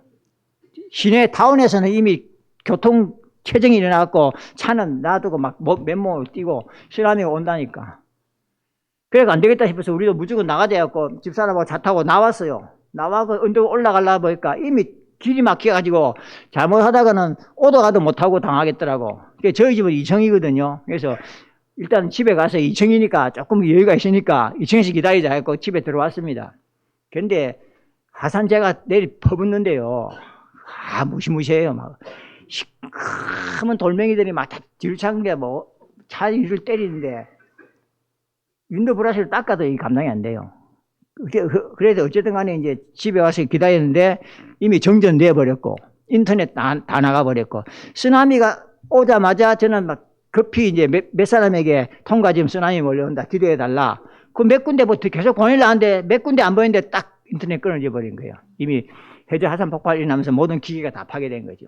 Speaker 1: 시내 타운에서는 이미 교통 체증이 일어나고 차는 놔두고 막 맨몸을 뛰고 쓰나미가 온다니까. 그래서 안 되겠다 싶어서 우리도 무조건 나가자고 집사람하고 차 타고 나왔어요. 나와서 언덕 올라가려고 보니까 이미 길이 막혀가지고 잘못하다가는 오도 가도 못하고 당하겠더라고. 저희 집은 2층이거든요. 그래서 일단 집에 가서 2층이니까 조금 여유가 있으니까 2층에서 기다리자 했고 집에 들어왔습니다. 근데 화산재가 내리 퍼붓는데요. 무시무시해요. 막 시커먼 돌멩이들이 막 다 뒤를 차는 게 뭐 차 위를 때리는데 윈도 브러쉬를 닦아도 이 감당이 안 돼요. 그래서 어쨌든 간에 이제 집에 와서 기다렸는데 이미 정전돼 버렸고 인터넷 다 나가 버렸고 쓰나미가 오자마자 저는 막 급히 이제 몇 사람에게 통과 지금 쓰나미 몰려온다 기도해 달라. 그 몇 군데부터 계속 보내려 하는데 몇 군데 안 보이는데 딱 인터넷 끊어져 버린 거예요. 이미 해저 화산 폭발이 일어나면서 모든 기기가 다 파괴된 거죠.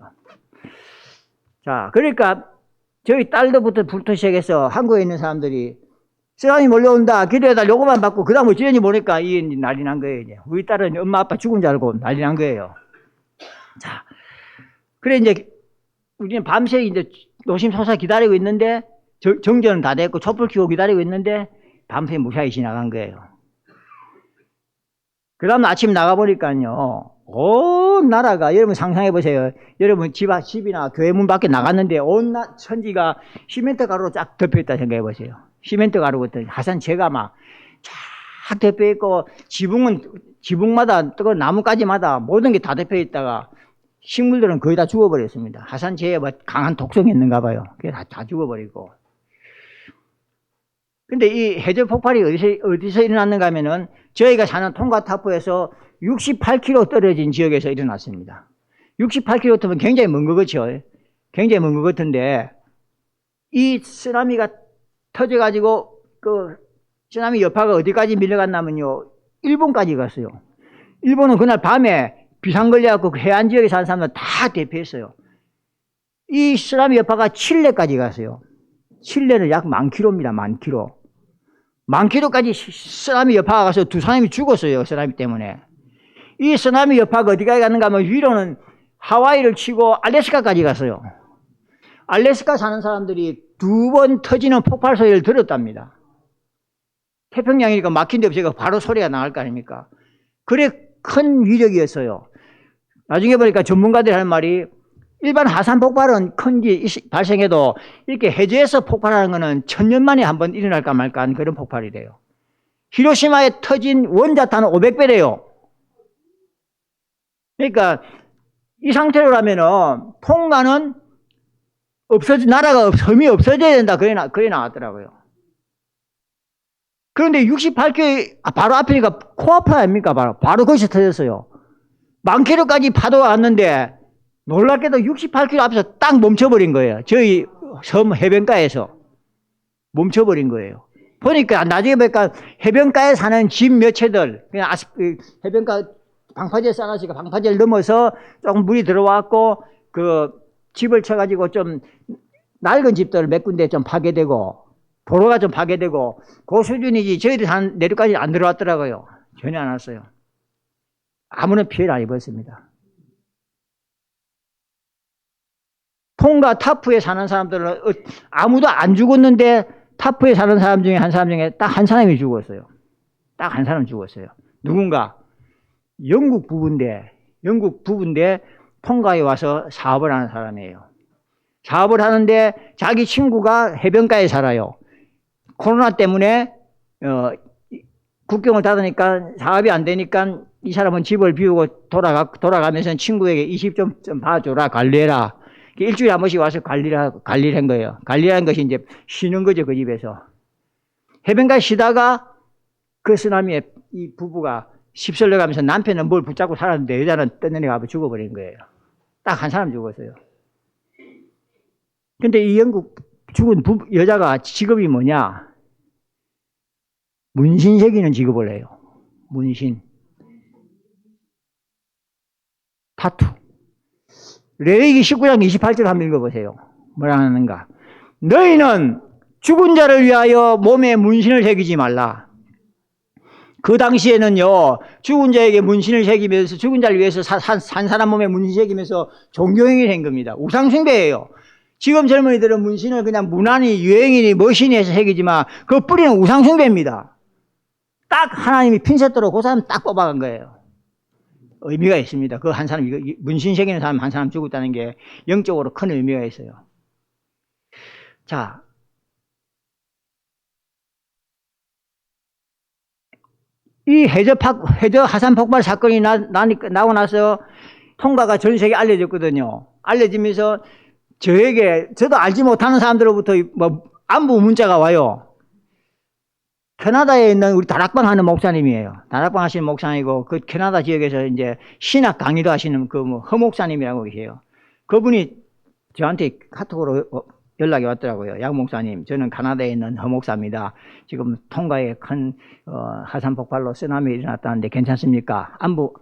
Speaker 1: 자, 그러니까 저희 딸도부터 시작해서 한국에 있는 사람들이 쓰나미 몰려온다 기도해달라 요거만 받고 그 다음에 지연이 보니까 이 난리 난 거예요. 이제. 우리 딸은 엄마 아빠 죽은 줄 알고 난리 난 거예요. 자, 그래 이제 우리는 밤새 이제 노심초사 기다리고 있는데 정전은 다 됐고 촛불 켜고 기다리고 있는데 밤새 무사히 지나간 거예요. 그 다음 아침 나가보니까요 온 나라가 여러분 상상해 보세요. 여러분 집이나 교회 문 밖에 나갔는데 온 천지가 시멘트 가루로 쫙 덮여있다 생각해 보세요. 시멘트 가루 같은 화산재가 막 쫙 덮여있고 지붕마다 또 나뭇가지마다 모든 게 다 덮여있다가 식물들은 거의 다 죽어버렸습니다. 화산재에 뭐 강한 독성이 있는가 봐요. 그게 다 죽어버리고. 근데 이 해저 폭발이 어디서 일어났는가 하면은 저희가 사는 통가타프에서 68km 떨어진 지역에서 일어났습니다. 68km면 굉장히 먼 것 같죠. 굉장히 먼 것 같은데 이 쓰나미가 터져가지고 그 쓰나미 여파가 어디까지 밀려갔냐면요. 일본까지 갔어요. 일본은 그날 밤에 비상 걸려갖고 그 해안 지역에 사는 사람들 다 대피했어요. 이 쓰나미 여파가 칠레까지 갔어요. 칠레는 약 10,000km입니다. 10,000km. 10,000km까지 쓰나미 여파가 가서 두 사람이 죽었어요. 쓰나미 때문에. 이 쓰나미 여파가 어디까지 갔는가 하면 위로는 하와이를 치고 알래스카까지 갔어요. 알래스카 사는 사람들이 2번 터지는 폭발 소리를 들었답니다. 태평양이니까 막힌 데 없으니까 바로 소리가 나갈 거 아닙니까? 그래 큰 위력이었어요. 나중에 보니까 전문가들이 하는 말이 일반 화산 폭발은 큰 게 발생해도 이렇게 해저에서 폭발하는 거는 1000년 만에 한 번 일어날까 말까 하는 그런 폭발이래요. 히로시마에 터진 원자탄은 500배래요. 그러니까 이 상태로라면은 통가는 나라가 섬이 없어져야 된다. 그래 나왔더라고요. 그런데 68km 바로 앞이니까 코앞 아닙니까? 바로 거기서 터졌어요. 10,000km까지 파도가 왔는데 놀랍게도 68km 앞에서 딱 멈춰버린 거예요. 저희 섬 해변가에서 멈춰버린 거예요. 보니까 나중에 보니까 해변가에 사는 집 몇 채들 그냥 해변가 방파제 쌓아놨으니까 방파제를 넘어서 조금 물이 들어왔고 그 집을 쳐가지고 좀 낡은 집들 몇 군데 좀 파괴되고 도로가 좀 파괴되고 그 수준이지 저희들 한 내륙까지 안 들어왔더라고요. 전혀 안 왔어요. 아무런 피해를 안 입었습니다. 통가 타프에 사는 사람들은 아무도 안 죽었는데 타프에 사는 사람 중에 한 사람 중에 딱 한 사람이 죽었어요. 딱 한 사람 죽었어요. 누군가 영국 부부인데 통가에 와서 사업을 하는 사람이에요. 사업을 하는데 자기 친구가 해변가에 살아요. 코로나 때문에 국경을 닫으니까 사업이 안 되니까 이 사람은 집을 비우고 돌아가면서 친구에게 이 집 좀 봐줘라, 관리해라. 일주일에 한 번씩 와서 관리를 한 거예요. 관리라는 것이 이제 쉬는 거죠, 그 집에서. 해변가에 쉬다가 그 쓰나미에 이 부부가 십설려 가면서 남편은 뭘 붙잡고 살았는데 여자는 떼내려 가고 죽어버린 거예요. 딱 한 사람 죽었어요. 근데 이 영국 죽은 여자가 직업이 뭐냐? 문신 새기는 직업을 해요. 문신. 타투. 레위기 19장 28절 한번 읽어보세요. 뭐라 하는가? 너희는 죽은 자를 위하여 몸에 문신을 새기지 말라. 그 당시에는요, 죽은 자에게 문신을 새기면서, 죽은 자를 위해서 산 사람 몸에 문신 새기면서 종교행위를 한 겁니다. 우상숭배예요. 지금 젊은이들은 문신을 그냥 무난히 유행이니 머신이 해서 새기지만 그 뿌리는 우상숭배입니다. 딱 하나님이 핀셋으로 그 사람 딱 뽑아간 거예요. 의미가 있습니다. 그 한 사람, 문신 새기는 사람 한 사람 죽었다는 게 영적으로 큰 의미가 있어요. 자, 이 해저 화산 폭발 사건이 나고 나서 통가가 전 세계에 알려졌거든요. 알려지면서 저도 알지 못하는 사람들로부터 뭐 안부 문자가 와요. 캐나다에 있는 우리 다락방 하는 목사님이에요. 다락방 하시는 목사님이고, 그 캐나다 지역에서 이제 신학 강의도 하시는 그 뭐 허목사님이라고 계세요. 그분이 저한테 카톡으로 연락이 왔더라고요. 양 목사님, 저는 캐나다에 있는 허목사입니다. 지금 통가에 큰 화산 폭발로 쓰나미 일어났다는데 괜찮습니까? 안부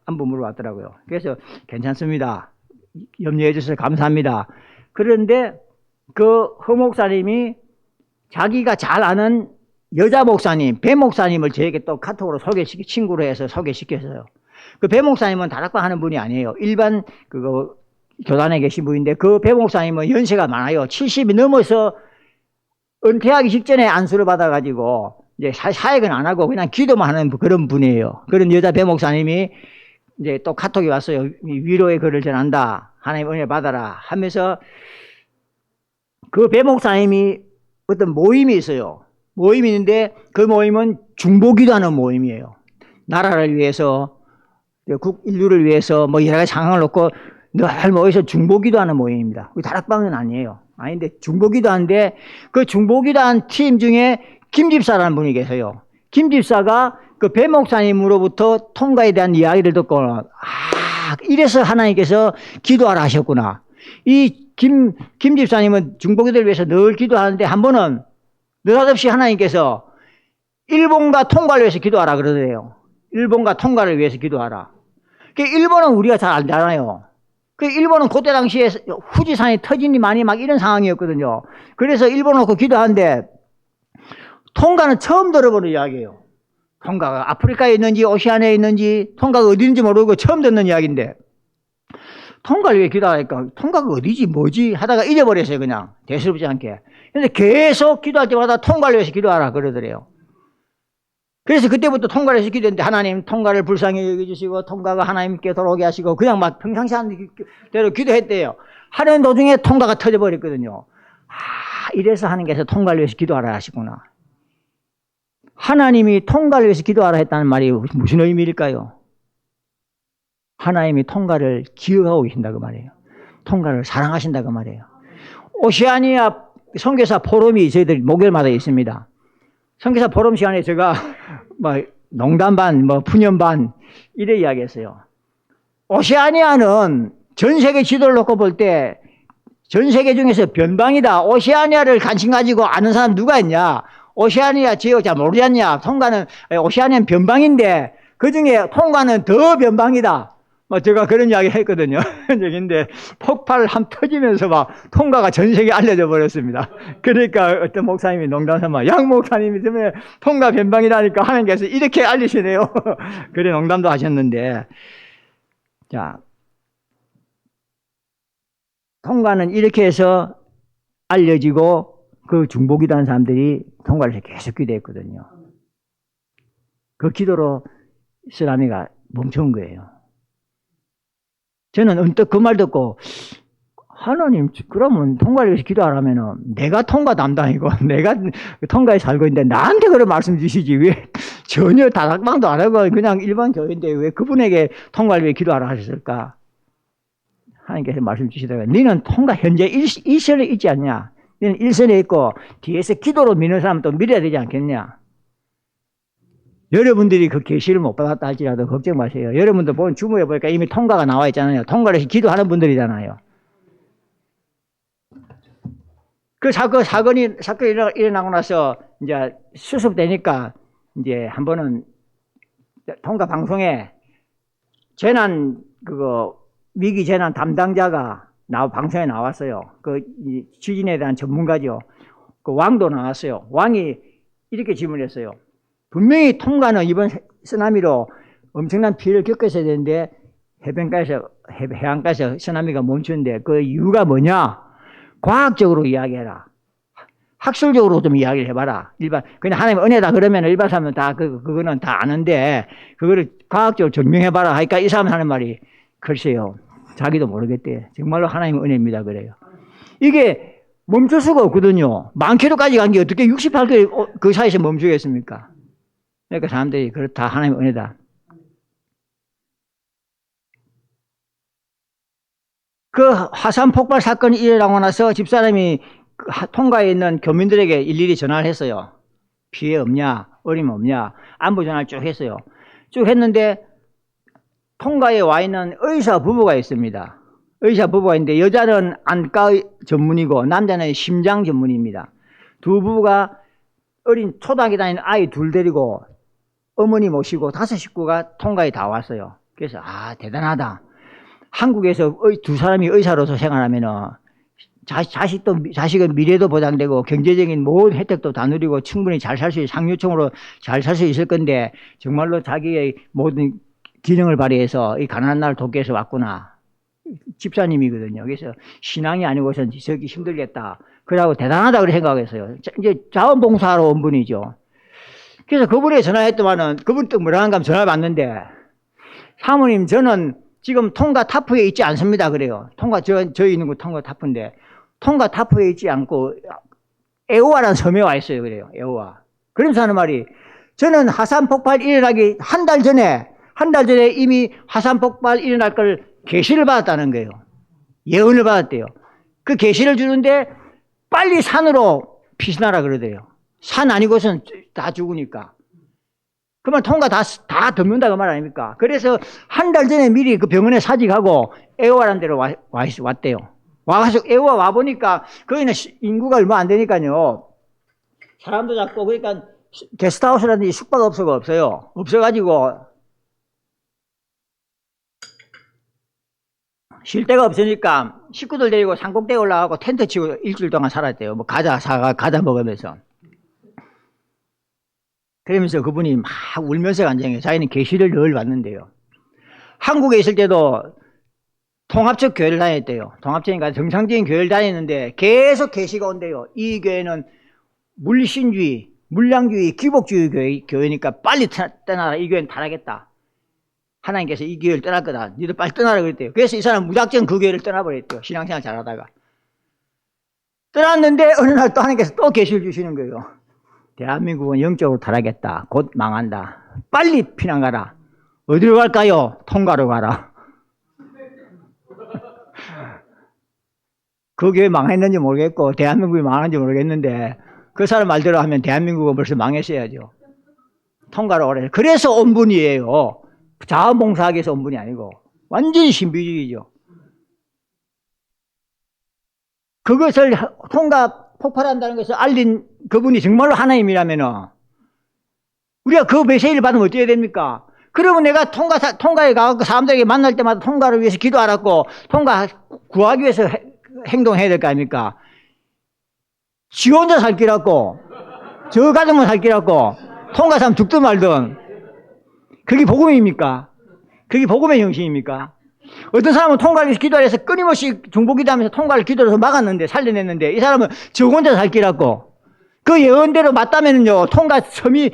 Speaker 1: 물어봤더라고요. 그래서 괜찮습니다. 염려해 주셔서 감사합니다. 그런데 그 허목사님이 자기가 잘 아는 여자 목사님, 배 목사님을 저에게 또 카톡으로 친구로 해서 소개시켰어요. 그 배 목사님은 다락방 하는 분이 아니에요. 일반 교단에 계신 분인데, 그 배 목사님은 연세가 많아요. 70이 넘어서 은퇴하기 직전에 안수를 받아가지고, 이제 사역은 안 하고 그냥 기도만 하는 그런 분이에요. 그런 여자 배 목사님이 이제 또 카톡이 왔어요. 위로의 글을 전한다. 하나님 은혜 받아라. 하면서 그 배 목사님이 어떤 모임이 있어요. 모임이 있는데 그 모임은 중보기도하는 모임이에요. 나라를 위해서, 인류를 위해서 뭐 여러 가지 상황을 놓고 늘 모여서 중보기도하는 모임입니다. 다락방은 아니에요. 아닌데 중보기도하는데 그 중보기도한 팀 중에 김 집사라는 분이 계세요. 김 집사가 그 배 목사님으로부터 통가에 대한 이야기를 듣고, 이래서 하나님께서 기도하라 하셨구나. 이 김 집사님은 중보기도를 위해서 늘 기도하는데 한 번은 느닷없이 하나님께서 일본과 통과를 위해서 기도하라 그러더래요. 일본과 통과를 위해서 기도하라. 일본은 우리가 잘 알잖아요. 일본은 그때 당시에 후지산이 터지니 많이 막 이런 상황이었거든요. 그래서 일본 놓고 기도하는데 통과는 처음 들어보는 이야기예요. 통과가 아프리카에 있는지 오시아니아에 있는지 통과가 어디인지 모르고 처음 듣는 이야기인데, 통과를 위해 기도하니까 통과가 어디지 뭐지 하다가 잊어버렸어요. 그냥 대수롭지 않게. 근데 계속 기도할 때마다 통과를 위해서 기도하라 그러더래요. 그래서 그때부터 통과를 해서 기도했는데, 하나님 통과를 불쌍히 여겨주시고 통과가 하나님께 돌아오게 하시고 그냥 막 평상시 하는 대로 기도했대요. 하는 도중에 통과가 터져버렸거든요. 이래서 하나님께서 통과를 위해서 기도하라 하시구나. 하나님이 통과를 위해서 기도하라 했다는 말이 무슨 의미일까요? 하나님이 통과를 기억하고 계신다고 말이에요. 통과를 사랑하신다고 말이에요. 오시아니아 선교사 포럼이 저희들 목요일마다 있습니다. 선교사 포럼 시간에 제가 농담 반, 푸념 반 이래 이야기했어요. 오시아니아는 전 세계 지도를 놓고 볼 때 전 세계 중에서 변방이다. 오시아니아를 관심 가지고 아는 사람 누가 있냐? 오시아니아 지역 잘 모르지 않냐? 오시아니아는 변방인데 그 중에 통과는 더 변방이다. 제가 그런 이야기 했거든요. 근데 폭발 터지면서 통과가 전 세계에 알려져 버렸습니다. 그러니까 어떤 목사님이 농담삼아, 양 목사님이 때문에 통과 변방이라니까 하나님께서 이렇게 알리시네요. 그래 농담도 하셨는데, 자, 통과는 이렇게 해서 알려지고 그 중보기도한 사람들이 통과를 해서 계속 기도했거든요. 그 기도로 쓰나미가 멈춘 거예요. 저는 언뜻 그 말 듣고, 하나님, 그러면 통과를 위해서 기도하라면은 내가 통과 담당이고 내가 통과에 살고 있는데 나한테 그런 말씀 주시지 왜 전혀 다락방도 안 하고 그냥 일반 교회인데 왜 그분에게 통과를 위해 기도하라 하셨을까? 하나님께서 말씀 주시다가, 너는 통과 현재 일선에 있지 않냐? 너는 일선에 있고 뒤에서 기도로 미는 사람 또 밀어야 되지 않겠냐? 여러분들이 그 계시를 못 받았다 할지라도 걱정 마세요. 여러분들 보면 주모에 보니까 이미 통과가 나와 있잖아요. 통과를 해서 기도하는 분들이잖아요. 그 사건이 일어나고 나서 이제 수습되니까 이제 한 번은 통과 방송에 위기 재난 담당자가 방송에 나왔어요. 그 지진에 대한 전문가죠. 그 왕도 나왔어요. 왕이 이렇게 질문했어요. 분명히 통과는 이번 쓰나미로 엄청난 피해를 겪었어야 되는데 해안가에서 쓰나미가 멈추는데 그 이유가 뭐냐? 과학적으로 이야기해라. 학술적으로 좀 이야기를 해봐라. 그냥 하나님의 은혜다 그러면 일반 사람은 다 그거는 다 아는데 그거를 과학적으로 증명해봐라 하니까 이 사람 하는 말이 글쎄요. 자기도 모르겠대. 정말로 하나님의 은혜입니다. 그래요. 이게 멈출 수가 없거든요. 10,000km까지 간 게 어떻게 68km 그 사이에서 멈추겠습니까? 그러니까 사람들이 그렇다. 하나님의 은혜다. 그 화산 폭발 사건이 일어나고 나서 집사람이 통가에 있는 교민들에게 일일이 전화를 했어요. 피해 없냐, 어려움 없냐, 안부 전화를 쭉 했어요. 쭉 했는데 통가에 와 있는 의사 부부가 있습니다. 의사 부부가 있는데 여자는 안과 전문이고 남자는 심장 전문입니다. 두 부부가 어린 초등학교 다니는 아이 둘 데리고 어머니 모시고 5식구가 통가에 다 왔어요. 그래서 대단하다. 한국에서 두 사람이 의사로서 생활하면은 자식은 미래도 보장되고 경제적인 모든 혜택도 다 누리고 충분히 잘 살 수 상류층으로 잘 살 수 있을 건데 정말로 자기의 모든 기능을 발휘해서 이 가난한 나라를 돕기 위해서 왔구나. 집사님이거든요. 그래서 신앙이 아니고선 저기 힘들겠다. 그러고 대단하다 그렇게 생각했어요. 이제 자원봉사하러 온 분이죠. 그래서 그분에 전화했더만은 그분 또 뭐라 하는가 전화를 받는데 사모님 저는 지금 통가 타프에 있지 않습니다. 그래요. 저희 있는 곳 통가 타프인데 통가 타프에 있지 않고 에오아라는 섬에 와 있어요. 그래요. 에오아. 그러면서 하는 말이 저는 화산 폭발 일어나기 한 달 전에 이미 화산 폭발 일어날 걸 계시를 받았다는 거예요. 예언을 받았대요. 그 계시를 주는데 빨리 산으로 피신하라 그러대요. 산 아니고선 다 죽으니까. 그러면 통과 다 덮는다 그 말 아닙니까? 그래서 한 달 전에 미리 그 병원에 사직하고 에오아라는 데로 왔대요. 와서 에오아 와보니까 거기는 인구가 얼마 안 되니까요. 사람도 작고 그러니까 게스트하우스라든지 숙박업소가 없어요. 없어가지고 쉴 데가 없으니까 식구들 데리고 산꼭대에 올라가고 텐트 치고 일주일 동안 살았대요. 뭐 과자 먹으면서. 그러면서 그분이 막 울면서 간증해요. 자기는 계시를 늘 받는데요. 한국에 있을 때도 통합적 교회를 다녔대요. 통합적이니까 정상적인 교회를 다녔는데 계속 계시가 온대요. 이 교회는 물신주의, 물량주의, 기복주의 교회니까 빨리 떠나라. 이 교회는 타락했다. 하나님께서 이 교회를 떠날 거다. 니들 빨리 떠나라 그랬대요. 그래서 이 사람은 무작정 그 교회를 떠나버렸대요. 신앙생활 잘하다가. 떠났는데 어느 날 또 하나님께서 또 계시를 주시는 거예요. 대한민국은 영적으로 타락했다. 곧 망한다. 빨리 피난 가라. 어디로 갈까요? 통가로 가라. 그 교회 망했는지 모르겠고 대한민국이 망했는지 모르겠는데 그 사람 말대로 하면 대한민국은 벌써 망했어야죠. 통가로 오래. 그래서 온 분이에요. 자원봉사하기 위해서 온 분이 아니고 완전히 신비주의죠. 그것을 통가 폭발한다는 것을 알린 그분이 정말로 하나님이라면은 우리가 그 메시지를 받으면 어떻게 됩니까? 그러면 내가 통가에 가서 사람들에게 만날 때마다 통가를 위해서 기도하라고 통가 구하기 위해서 행동해야 될 거 아닙니까? 지 혼자 살 기라고 저 가정만 살 기라고 통가 사람 죽든 말든 그게 복음입니까? 그게 복음의 형식입니까? 어떤 사람은 통과를 위해서 기도를 해서 끊임없이 중보기도하면서 통과를 기도를 해서 막았는데 살려냈는데 이 사람은 저 혼자 살 기라고 그 예언대로 맞다면은요 통과 섬이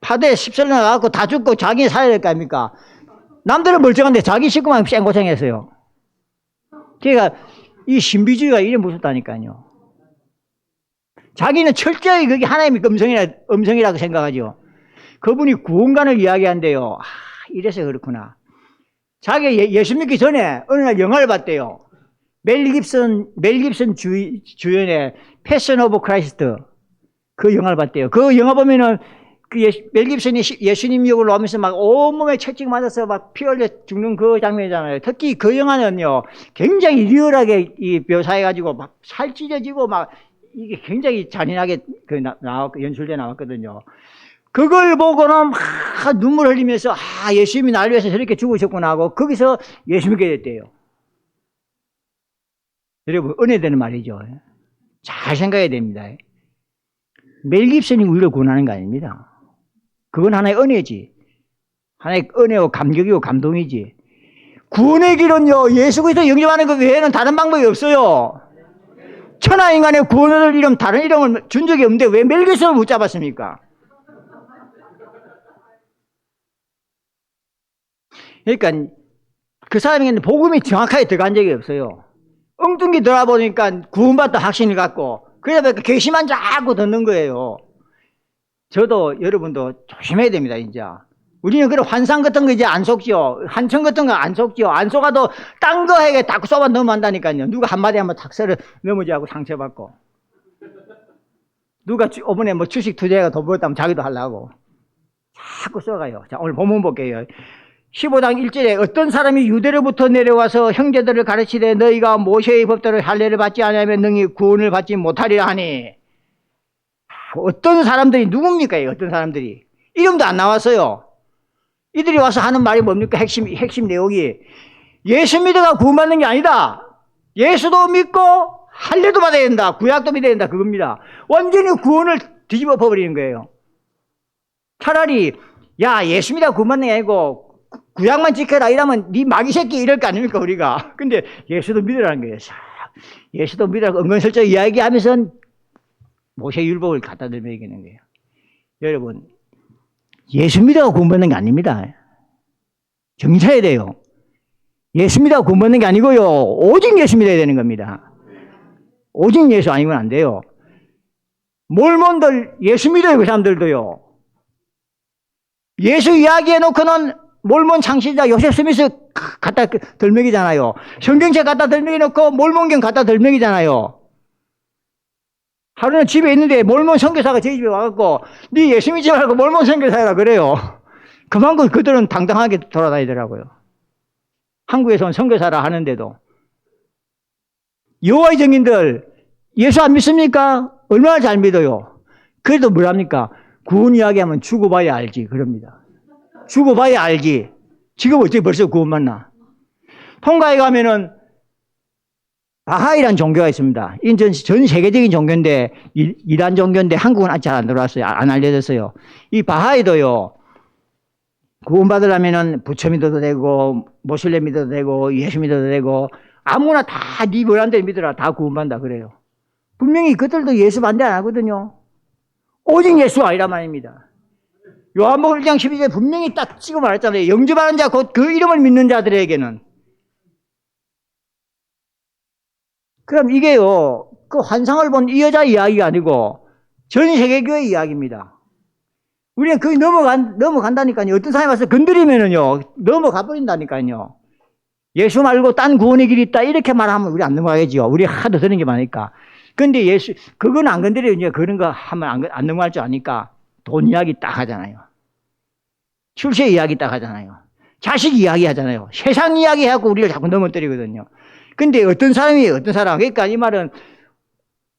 Speaker 1: 파도에 휩쓸려 나가고 다 죽고 자기 살아야 될 거 아닙니까? 남들은 멀쩡한데 자기 식구만 쌩고생했어요. 그러니까 이 신비주의가 이래 무섭다니까요. 자기는 철저히 그게 하나님의 음성이라고 생각하죠. 그분이 구원관을 이야기한대요. 이래서 그렇구나. 자기가 예수 믿기 전에 어느 날 영화를 봤대요. 멜 깁슨 주연의 패션 오브 크라이스트 그 영화를 봤대요. 그 영화 보면은 멜 깁슨이 예수님 역으로 오면서 막 온몸에 채찍 맞아서 막 피 흘려 죽는 그 장면이잖아요. 특히 그 영화는요, 굉장히 리얼하게 이 묘사해가지고 막 살 찢어지고 막 이게 굉장히 잔인하게 연출돼 나왔거든요. 그걸 보고는 막 눈물 흘리면서, 아, 예수님이 나를 위해서 저렇게 죽으셨구나 하고, 거기서 예수 믿게 됐대요. 여러분, 은혜되는 말이죠. 잘 생각해야 됩니다. 멜 깁슨이 우리를 구원하는 거 아닙니다. 그건 하나의 은혜지. 하나의 은혜고 감격이고 감동이지. 구원의 길은요, 예수 그리스도 영접하는 것 외에는 다른 방법이 없어요. 천하 인간의 구원을 이름, 다른 이름을 준 적이 없는데 왜 멜 깁슨을 붙잡았습니까? 그러니까 그 사람에게는 복음이 정확하게 들어간 적이 없어요. 엉뚱기 들어보니까 구원받다 확신을 갖고, 그러다 보니까 괘씸한 자꾸 듣는 거예요. 저도 여러분도 조심해야 됩니다, 이제. 우리는 그런 환상 같은 거 이제 안 속죠. 한청 같은 거 안 속죠. 안 속아도 딴 거에게 딱 쏘아 넘어간다니까요. 누가 한마디 하면 탁 서로 넘어지고 상처받고. 누가 이번에 뭐 주식 투자해가 돈 벌었다면 자기도 하려고. 자꾸 쏘가요. 자, 오늘 본문 볼게요. 15장 1절에 어떤 사람이 유대로부터 내려와서 형제들을 가르치되 너희가 모세의 법대로 할례를 받지 않으면 능히 구원을 받지 못하리라 하니. 어떤 사람들이 누굽니까? 어떤 사람들이 이름도 안 나왔어요. 이들이 와서 하는 말이 뭡니까? 핵심 내용이 예수 믿어가 구원받는 게 아니다. 예수도 믿고 할례도 받아야 된다. 구약도 믿어야 된다. 그겁니다. 완전히 구원을 뒤집어 버리는 거예요. 차라리 야, 예수 믿어 구원받는 게 아니고 구약만 지켜라 이러면 네 마귀 새끼 이럴 거 아닙니까 우리가. 근데 예수도 믿으라는 거예요. 예수도 믿으라고 은근슬쩍 이야기하면서 모세 율법을 갖다 들며 얘기하는 거예요. 여러분, 예수 믿어가 구원받는 게 아닙니다. 정리해야 돼요. 예수 믿어가 구원받는 게 아니고요, 오직 예수 믿어야 되는 겁니다. 오직 예수 아니면 안 돼요. 몰몬들 예수 믿어요. 그 사람들도요. 예수 이야기해놓고는 몰몬 창시자 요셉 스미스 갖다 들먹이잖아요. 성경책 갖다 들먹여놓고 몰몬경 갖다 들먹이잖아요. 하루는 집에 있는데 몰몬 선교사가 저희 집에 와갖고 네 예수 믿지 말고 몰몬 선교사라 그래요. 그만큼 그들은 당당하게 돌아다니더라고요. 한국에서 온 선교사라 하는데도. 여호와의 증인들 예수 안 믿습니까? 얼마나 잘 믿어요. 그래도 뭐랍니까? 구원 이야기하면 죽어봐야 알지 그럽니다. 죽어봐야 알지. 지금 어떻게 벌써 구원받나? 통가에 가면은 바하이라는 종교가 있습니다. 전 세계적인 종교인데, 이란 종교인데 한국은 아직 잘 안 들어왔어요. 안 알려졌어요. 이 바하이도요, 구원받으려면은 부처 믿어도 되고, 모슬렘 믿어도 되고, 예수 믿어도 되고, 아무나 다 네 뭐란 데 믿어라. 다 구원받는다 그래요. 분명히 그들도 예수 반대 안 하거든요. 오직 예수 아니란 말입니다. 요한복음 1장 12절에 분명히 딱 찍어 말했잖아요. 영접하는 자, 곧 그 이름을 믿는 자들에게는. 그럼 이게요, 그 환상을 본 이 여자 이야기가 아니고 전 세계교회 이야기입니다. 우리는 거기 넘어간다니까요. 어떤 사람이 와서 건드리면은요, 넘어가 버린다니까요. 예수 말고 딴 구원의 길이 있다, 이렇게 말하면 우리 안 넘어가겠죠. 우리 하도 들은 게 많으니까. 근데 그건 안 건드려요. 이제 그런 거 하면 안 넘어갈 줄 아니까 돈 이야기 딱 하잖아요. 출세 이야기 딱 하잖아요. 자식 이야기 하잖아요. 세상 이야기 해갖고 우리를 자꾸 넘어뜨리거든요. 근데 어떤 사람. 그러니까 이 말은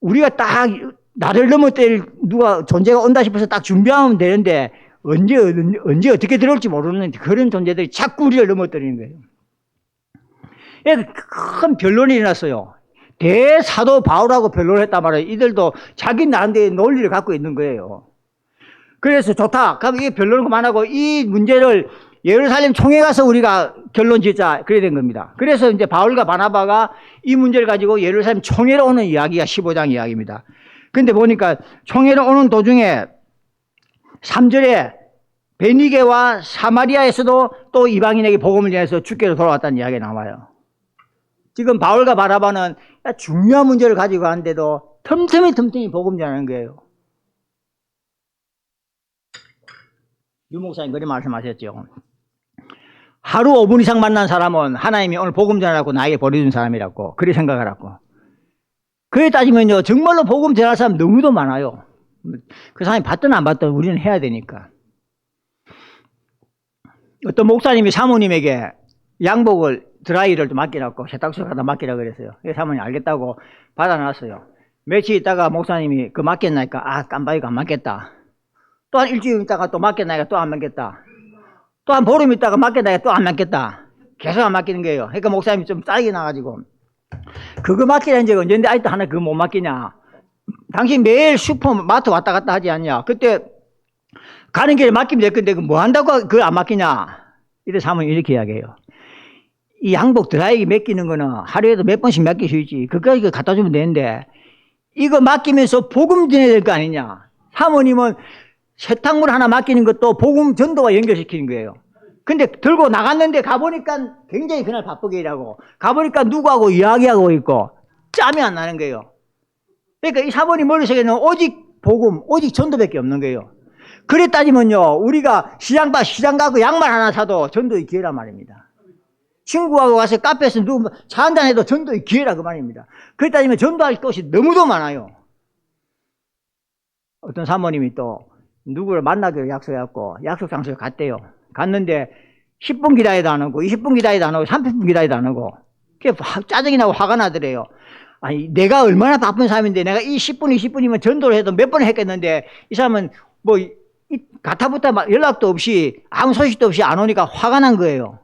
Speaker 1: 우리가 딱 나를 넘어뜨릴 누가 존재가 온다 싶어서 딱 준비하면 되는데 언제 어떻게 들어올지 모르는 그런 존재들이 자꾸 우리를 넘어뜨리는 거예요. 큰 변론이 일어났어요. 대사도 바울하고 변론을 했단 말이에요. 이들도 자기 나름대로의 논리를 갖고 있는 거예요. 그래서 좋다. 그럼 이게 변론을 그만하고 이 문제를 예루살렘 총회 가서 우리가 결론 짓자. 그래야 된 겁니다. 그래서 이제 바울과 바나바가 이 문제를 가지고 예루살렘 총회로 오는 이야기가 15장 이야기입니다. 근데 보니까 총회로 오는 도중에 3절에 베니게와 사마리아에서도 또 이방인에게 복음을 전해서 주께로 돌아왔다는 이야기가 나와요. 지금 바울과 바나바는 중요한 문제를 가지고 가는데도 틈틈이 복음 전하는 거예요. 유 목사님 그런 말씀하셨죠. 하루 5분 이상 만난 사람은 하나님이 오늘 복음 전하라고 나에게 보내준 사람이라고 그렇게 생각하라고. 그래 따지면요, 정말로 복음 전할 사람 너무도 많아요. 그 사람이 받든 안 받든 우리는 해야 되니까. 어떤 목사님이 사모님에게 양복을 드라이를 좀 맡기라고 세탁소 가다 맡기라 그랬어요. 사모님 알겠다고 받아놨어요. 며칠 있다가 목사님이 그 맡겼나니까 아 깜빡이가 안 맡겼다. 또 한 일주일 있다가 또 맡겼나니까 또 안 맡겼다. 또 한 보름 있다가 맡겼나니까 또 안 맡겼다. 계속 안 맡기는 거예요. 그러니까 목사님이 좀 짜증이 나가지고 그거 맡기라는 적은 언젠데 아직도 하나 그거 못 맡기냐. 당신 매일 슈퍼마트 왔다 갔다 하지 않냐. 그때 가는 길에 맡기면 될 건데 뭐 한다고 그걸 안 맡기냐. 이래 사모님 이렇게 이야기해요. 이 양복 드라이기 맡기는 거는 하루에도 몇 번씩 맡길 수 있지. 그까지 갖다 주면 되는데 이거 맡기면서 복음 전해야 될 거 아니냐. 사모님은 세탁물 하나 맡기는 것도 복음 전도와 연결시키는 거예요. 근데 들고 나갔는데 가보니까 굉장히 그날 바쁘게 일하고 가보니까 누구하고 이야기하고 있고 짬이 안 나는 거예요. 그러니까 이 사모님 머릿속에는 오직 복음, 오직 전도밖에 없는 거예요. 그래 따지면요, 우리가 시장 가고 양말 하나 사도 전도의 기회란 말입니다. 친구하고 가서 카페에서 누구 차 한잔 해도 전도의 기회라 그 말입니다. 그래 따지면 전도할 것이 너무도 많아요. 어떤 사모님이 또 누구를 만나기로 약속해갖고 약속 장소에 갔대요. 갔는데 10분 기다리도 안 오고 20분 기다리도 안 오고 30분 기다리도 안 오고 그게 짜증이 나고 화가 나더래요. 아니 내가 얼마나 바쁜 사람인데 내가 이 10분 20분이면 전도를 해도 몇 번을 했겠는데 이 사람은 뭐 가타부타 연락도 없이 아무 소식도 없이 안 오니까 화가 난 거예요.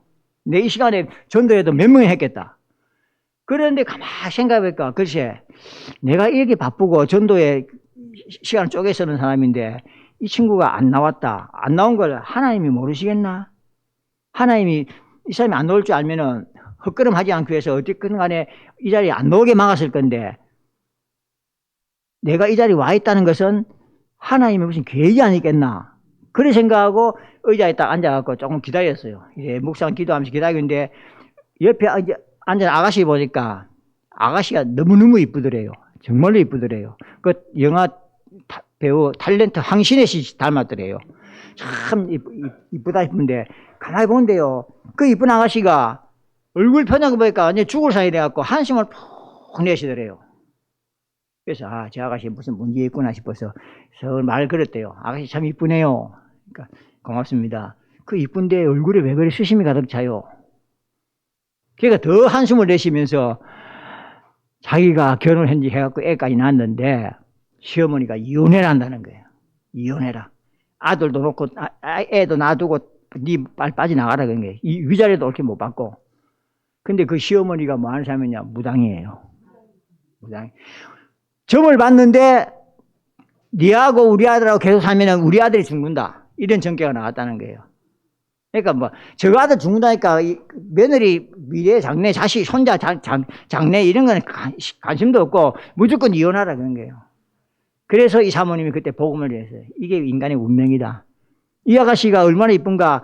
Speaker 1: 내 이 시간에 전도해도 몇 명이 했겠다. 그런데 가만히 생각해보니까 글쎄 내가 이렇게 바쁘고 전도에 시간을 쪼개 쓰는 사람인데 이 친구가 안 나왔다. 안 나온 걸 하나님이 모르시겠나? 하나님이 이 사람이 안 나올 줄 알면은 헛걸음하지 않기 위해서 어쨌든 간에 이 자리에 안 나오게 막았을 건데 내가 이 자리에 와 있다는 것은 하나님의 무슨 계획이 아니겠나? 그래 생각하고 의자에 딱 앉아갖고 조금 기다렸어요. 이제 묵상 기도하면서 기다리는데 옆에 앉은 아가씨 보니까 아가씨가 너무너무 이쁘더래요. 정말로 이쁘더래요. 그 영화 배우 탤런트 황신혜 씨 닮았더래요. 참 이쁘다 싶은데 가만히 보는데요. 그 이쁜 아가씨가 얼굴 표정을 보니까 완전 죽을 사이 돼갖고 한숨을 푹 내쉬더래요. 그래서 저 아가씨 무슨 문제 있구나 싶어서 말을 걸었대요. 아가씨 참 이쁘네요. 그러니까 고맙습니다. 그 이쁜데 얼굴에 왜 그리 수심이 가득 차요? 그러니까 더 한숨을 내쉬면서 자기가 결혼한 지 해갖고 애까지 낳았는데 시어머니가 이혼해라 한다는 거예요. 이혼해라. 아들도 놓고 애도 놔두고 네 빨리 빠져나가라 그런 거예요. 이 위자료도 옳게 못 받고. 근데 그 시어머니가 뭐 하는 사람이냐? 무당이에요. 무당. 점을 봤는데 니하고 우리 아들하고 계속 살면 우리 아들이 죽는다. 이런 전개가 나왔다는 거예요. 그러니까 뭐 저 아들 죽는다니까 며느리 미래 장래 자식 손자 장래 이런 거는 관심도 없고 무조건 이혼하라 그런 거예요. 그래서 이 사모님이 그때 복음을 했어요. 이게 인간의 운명이다. 이 아가씨가 얼마나 이쁜가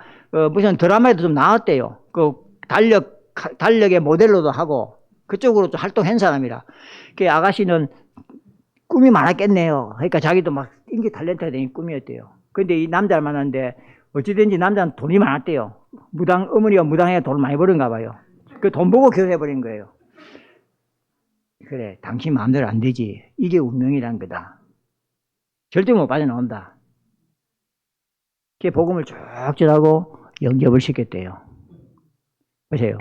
Speaker 1: 무슨 드라마에도 좀 나왔대요. 그 달력의 모델로도 하고 그쪽으로 좀 활동한 사람이라. 그 아가씨는 꿈이 많았겠네요. 그러니까 자기도 막 인기 탤런트가 되는 꿈이었대요. 근데 이 남자를 만났는데 어찌든지 남자는 돈이 많았대요. 어머니가 무당해서 돈을 많이 벌은가 봐요. 그 돈 보고 결혼해버린 거예요. 그래, 당신 마음대로 안 되지. 이게 운명이란 거다. 절대 못 빠져나온다. 그게 복음을 쭉 전하고 영접을 시켰대요. 보세요.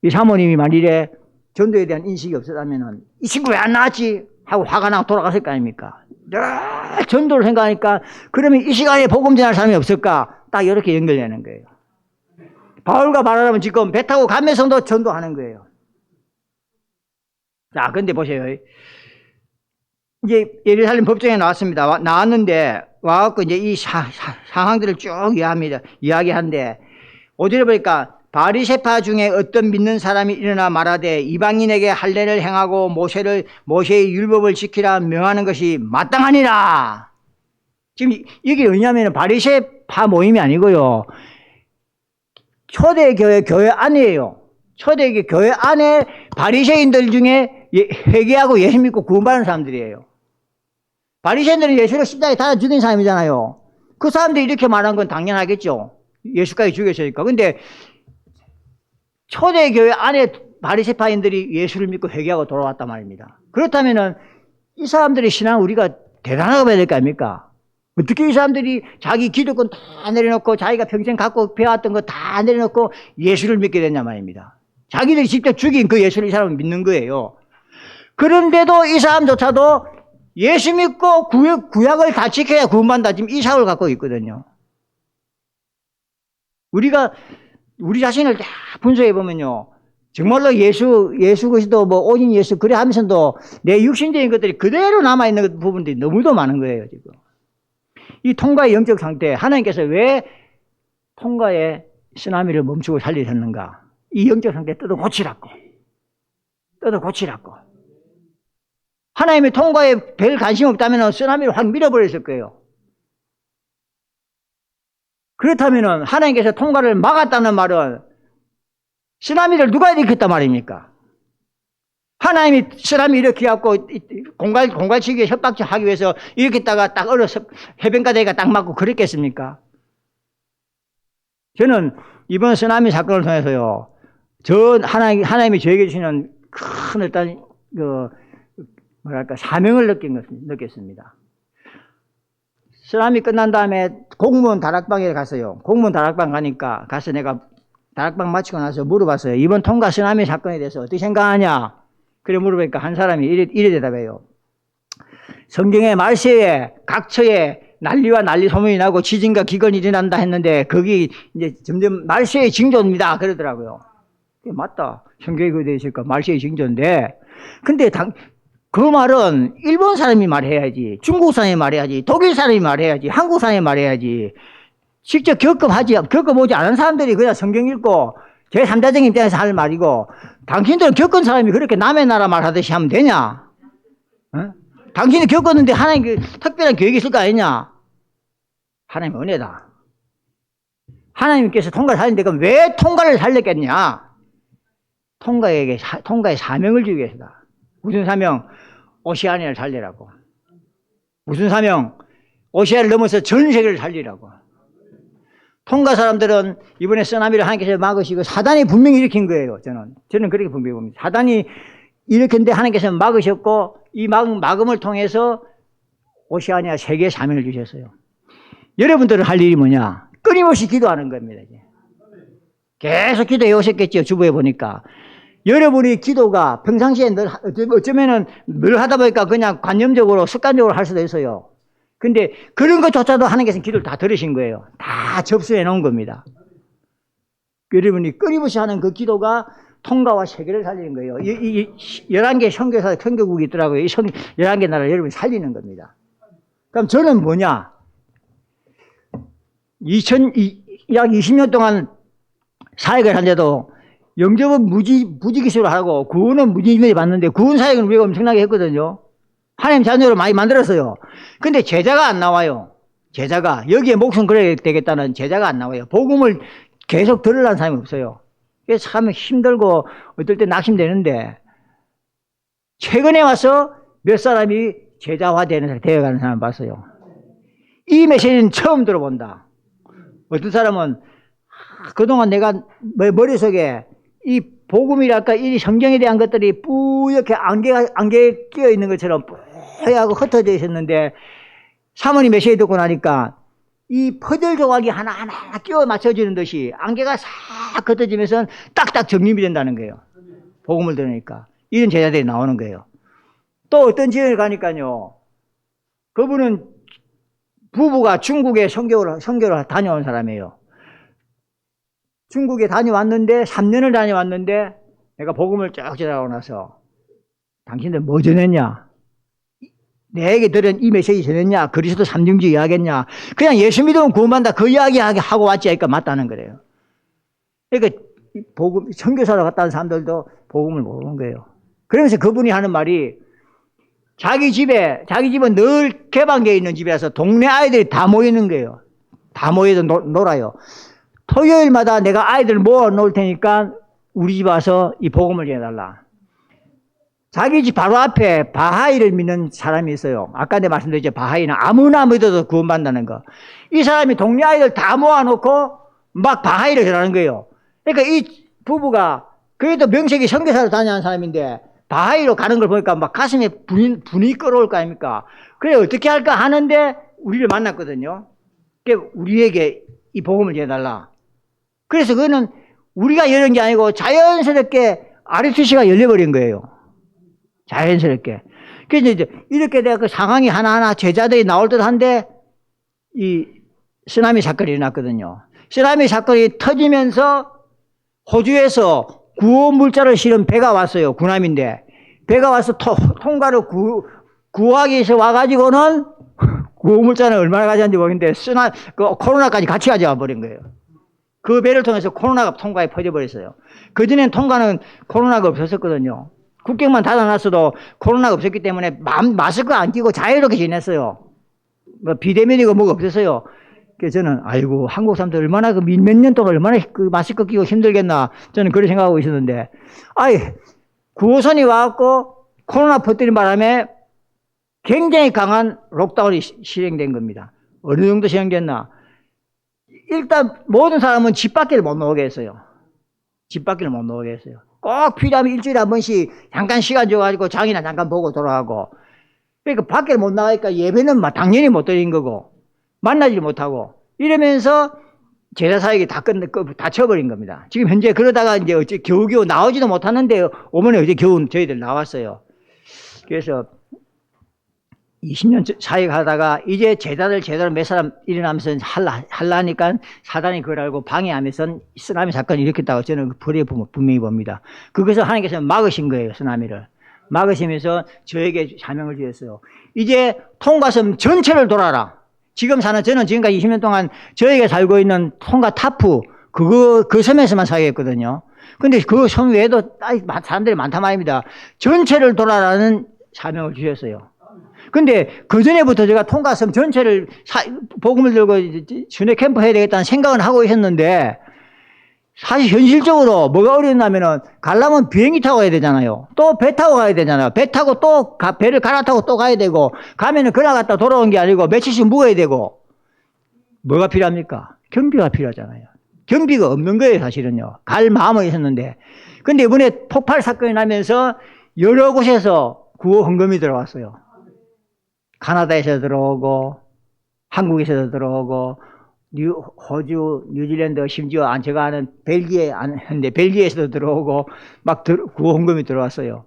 Speaker 1: 이 사모님이 만일에 전도에 대한 인식이 없었다면 이 친구 왜 안 나왔지? 하고 화가 나고 돌아갔을 거 아닙니까? 전도를 생각하니까 그러면 이 시간에 복음 전할 사람이 없을까? 딱 이렇게 연결되는 거예요. 바울과 바나바는 지금 배 타고 가면서도 전도하는 거예요. 자, 근데 보세요. 이제 예루살렘 법정에 나왔습니다. 나왔는데 와갖고 이제 이 상황들을 쭉 이야기하는데 어디를 보니까 바리새파 중에 어떤 믿는 사람이 일어나 말하되 이방인에게 할례를 행하고 모세의 율법을 지키라 명하는 것이 마땅하니라. 지금 이게 왜냐하면 바리새파 모임이 아니고요. 초대교회 안이에요. 초대교회 안에 바리새인들 중에 회개하고 예수 믿고 구원받는 사람들이에요. 바리새인들은 예수를 십자가에 달아 죽인 사람이잖아요. 그 사람들이 이렇게 말한 건 당연하겠죠. 예수까지 죽였으니까. 근데 초대교회 안에 바리새파인들이 예수를 믿고 회개하고 돌아왔단 말입니다. 그렇다면은 이 사람들의 신앙 우리가 대단하고 봐야 될 거 아닙니까? 어떻게 이 사람들이 자기 기득권 다 내려놓고 자기가 평생 갖고 배웠던 거 다 내려놓고 예수를 믿게 됐냐 말입니다. 자기들이 직접 죽인 그 예수를 이 사람은 믿는 거예요. 그런데도 이 사람조차도 예수 믿고 구약을 다 지켜야 구원받는다. 지금 이 사고를 갖고 있거든요. 우리가 우리 자신을 다 분석해 보면요. 정말로 예수 그리스도 뭐 오직 예수 그래 하면서도 내 육신적인 것들이 그대로 남아있는 부분들이 너무도 많은 거예요, 지금. 이 통과의 영적 상태, 하나님께서 왜 통과의 쓰나미를 멈추고 살리셨는가? 이 영적 상태 뜯어 고치라고. 하나님이 통과에 별 관심 없다면 쓰나미를 확 밀어버렸을 거예요. 그렇다면 하나님께서 통과를 막았다는 말은 쓰나미를 누가 일으켰단 말입니까? 하나님이 쓰나미 일으켜갖고 공갈치기에 협박하기 위해서 일으켰다가 딱 얼어서 해변가다리가 딱 맞고 그랬겠습니까? 저는 이번 쓰나미 사건을 통해서요, 하나님이 저에게 주시는 큰 어떤 사명을 느꼈습니다. 쓰나미 끝난 다음에 공무원 다락방에 갔어요. 공무원 다락방 가서 내가 다락방 마치고 나서 물어봤어요. 이번 통과 쓰나미 사건에 대해서 어떻게 생각하냐? 그래 물어보니까 한 사람이 이래 대답해요. 성경의 말세에 각처에 난리와 난리 소문이 나고 지진과 기근이 일어난다 했는데 거기 이제 점점 말세의 징조입니다. 그러더라고요. 맞다. 성경에 그거 되어 있으니까 말세의 징조인데, 근데 그 말은 일본 사람이 말해야지, 중국 사람이 말해야지, 독일 사람이 말해야지, 한국 사람이 말해야지. 직접 겪어보지 않은 사람들이 그냥 성경 읽고 제3자적인 입장에서 할 말이고, 당신들은 겪은 사람이 그렇게 남의 나라 말하듯이 하면 되냐? 어? 당신이 겪었는데 하나님 특별한 계획이 있을 거 아니냐? 하나님의 은혜다. 하나님께서 통과를 살렸는데 그럼 왜 통과를 살렸겠냐? 통과의 사명을 주기 위해서다. 무슨 사명? 오시아니아를 살리라고. 무슨 사명? 오시아를 넘어서 전 세계를 살리라고. 통과 사람들은 이번에 쓰나미를 하나님께서 막으시고 사단이 분명히 일으킨 거예요. 저는 그렇게 분명히 봅니다. 사단이 일으켰는데 하나님께서 막으셨고 이 막음을 통해서 오시아니아 세계 사명을 주셨어요. 여러분들은 할 일이 뭐냐? 끊임없이 기도하는 겁니다. 이제. 계속 기도해 오셨겠죠. 주부에 보니까. 여러분의 기도가 평상시에 어쩌면은 늘 하다 보니까 그냥 관념적으로 습관적으로 할 수도 있어요. 근데 그런 것조차도 하나님께서는 기도를 다 들으신 거예요. 다 접수해 놓은 겁니다. 여러분이 끊임없이 하는 그 기도가 통과와 세계를 살리는 거예요. 11개 선교국이 있더라고요. 이 11개 나라를 여러분이 살리는 겁니다. 그럼 저는 뭐냐? 약 20년 동안 사역을 한데도 영접은 무지기수로 하고 구원은 무지기수로 받는데 구원 사역은 우리가 엄청나게 했거든요. 하나님 자녀로 많이 만들었어요. 근데 제자가 안 나와요. 제자가. 여기에 목숨 걸어야 되겠다는 제자가 안 나와요. 복음을 계속 들으려는 사람이 없어요. 그래서 참 힘들고 어떨 때 낙심되는데 최근에 와서 몇 사람이 되어가는 사람 봤어요. 이 메시지는 처음 들어본다. 어떤 사람은 그동안 내가 머릿속에 이 복음이랄까 이 성경에 대한 것들이 뿌옇게 안개 끼어 있는 것처럼 뿌옇고 흩어져 있었는데 사모님 메시지 듣고 나니까 이 퍼즐 조각이 하나하나 끼워 맞춰지는 듯이 안개가 싹 흩어지면서 딱딱 정립이 된다는 거예요. 복음을 들으니까. 이런 제자들이 나오는 거예요. 또 어떤 지역에 가니까요. 그분은 부부가 중국에 선교를 다녀온 사람이에요. 중국에 다녀왔는데 3년을 다녀왔는데 내가 복음을 쭉 전하고 나서 당신들 뭐 전했냐? 내게 들은 이 메시지 전했냐? 그리스도 삼중주 이야기했냐? 그냥 예수 믿으면 구원받는다 그 이야기하고 왔지 하니까 맞다는 거래요. 그러니까 복음 선교사로 갔다 온 사람들도 복음을 모르는 거예요. 그러면서 그분이 하는 말이 자기 집은 늘 개방되어 있는 집이라서 동네 아이들이 다 모이는 거예요. 다 모여서 놀아요. 토요일마다 내가 아이들 모아 놓을 테니까 우리 집 와서 이 복음을 전해달라. 자기 집 바로 앞에 바하이를 믿는 사람이 있어요. 아까 내가 말씀드렸죠. 바하이는 아무나 믿어도 구원받는다는 거. 이 사람이 동네 아이들 다 모아놓고 막 바하이를 전하는 거예요. 그러니까 이 부부가 그래도 명색이 선교사로 다녀온 사람인데 바하이로 가는 걸 보니까 막 가슴에 분이 끓어올 거 아닙니까? 그래, 어떻게 할까 하는데 우리를 만났거든요. 우리에게 이 복음을 전해달라. 그래서 그거는 우리가 열은 게 아니고 자연스럽게 RUTC가 열려버린 거예요. 자연스럽게. 그래서 이제 이렇게 내가 그 상황이 하나하나 제자들이 나올 듯 한데 이 쓰나미 사건이 일어났거든요. 쓰나미 사건이 터지면서 호주에서 구호물자를 실은 배가 왔어요. 군함인데. 배가 와서 통과를 구하기 위해서 와가지고는 구호물자는 얼마나 가져왔는지 모르겠는데 코로나까지 같이 가져와 버린 거예요. 그 배를 통해서 코로나가 통과에 퍼져버렸어요. 그전엔 통과는 코로나가 없었거든요. 국경만 닫아놨어도 코로나가 없었기 때문에 마스크 안 끼고 자유롭게 지냈어요. 뭐 비대면이고 뭐가 없었어요. 그래서 저는 아이고 한국 사람들 얼마나 몇 년 동안 얼마나 그 마스크 끼고 힘들겠나 저는 그렇게 생각하고 있었는데 구호선이 와갖고 코로나 퍼뜨린 바람에 굉장히 강한 록다운이 실행된 겁니다. 어느 정도 실행됐나? 일단 모든 사람은 집 밖을 못 나오게 했어요. 집 밖을 못 나오게 했어요. 꼭 필요하면 일주일에 한 번씩 잠깐 시간 줘가지고 장이나 잠깐 보고 돌아가고. 그러니까 밖에 못 나가니까 예배는 당연히 못 드린 거고 만나지 못하고 이러면서 제자 사역이 다 쳐버린 겁니다. 지금 현재 그러다가 이제 어째 겨우겨우 나오지도 못하는데 어머니 어제 겨우 저희들 나왔어요. 그래서 20년 사역하다가 이제 제자들 제대로 몇 사람 일어나면서 하려니까 사단이 그걸 알고 방해하면서 쓰나미 사건을 일으켰다고 저는 분명히 봅니다. 그것을 하나님께서 막으신 거예요. 쓰나미를. 막으시면서 저에게 사명을 주셨어요. 이제 통과섬 전체를 돌아라. 지금 사는 저는 지금까지 20년 동안 저에게 살고 있는 통과 타프 그 섬에서만 사역했거든요. 근데 그 섬 외에도 사람들이 많단 말입니다. 전체를 돌아라는 사명을 주셨어요. 근데 그 전에부터 제가 통과섬 전체를 복음을 들고 순회 캠프 해야 되겠다는 생각은 하고 있었는데 사실 현실적으로 뭐가 어렵냐면은 가려면 비행기 타고 가야 되잖아요. 또 배 타고 가야 되잖아요. 배 타고 또 배를 갈아타고 또 가야 되고 가면은 그냥 갔다 돌아온 게 아니고 며칠씩 묵어야 되고 뭐가 필요합니까? 경비가 필요하잖아요. 경비가 없는 거예요 사실은요. 갈 마음은 있었는데 근데 이번에 폭발 사건이 나면서 여러 곳에서 구호 헌금이 들어왔어요. 카나다에서 들어오고 한국에서도 들어오고 호주, 뉴질랜드, 심지어 제가 아는 벨기에에서도 들어오고 막 구호 헌금이 들어왔어요.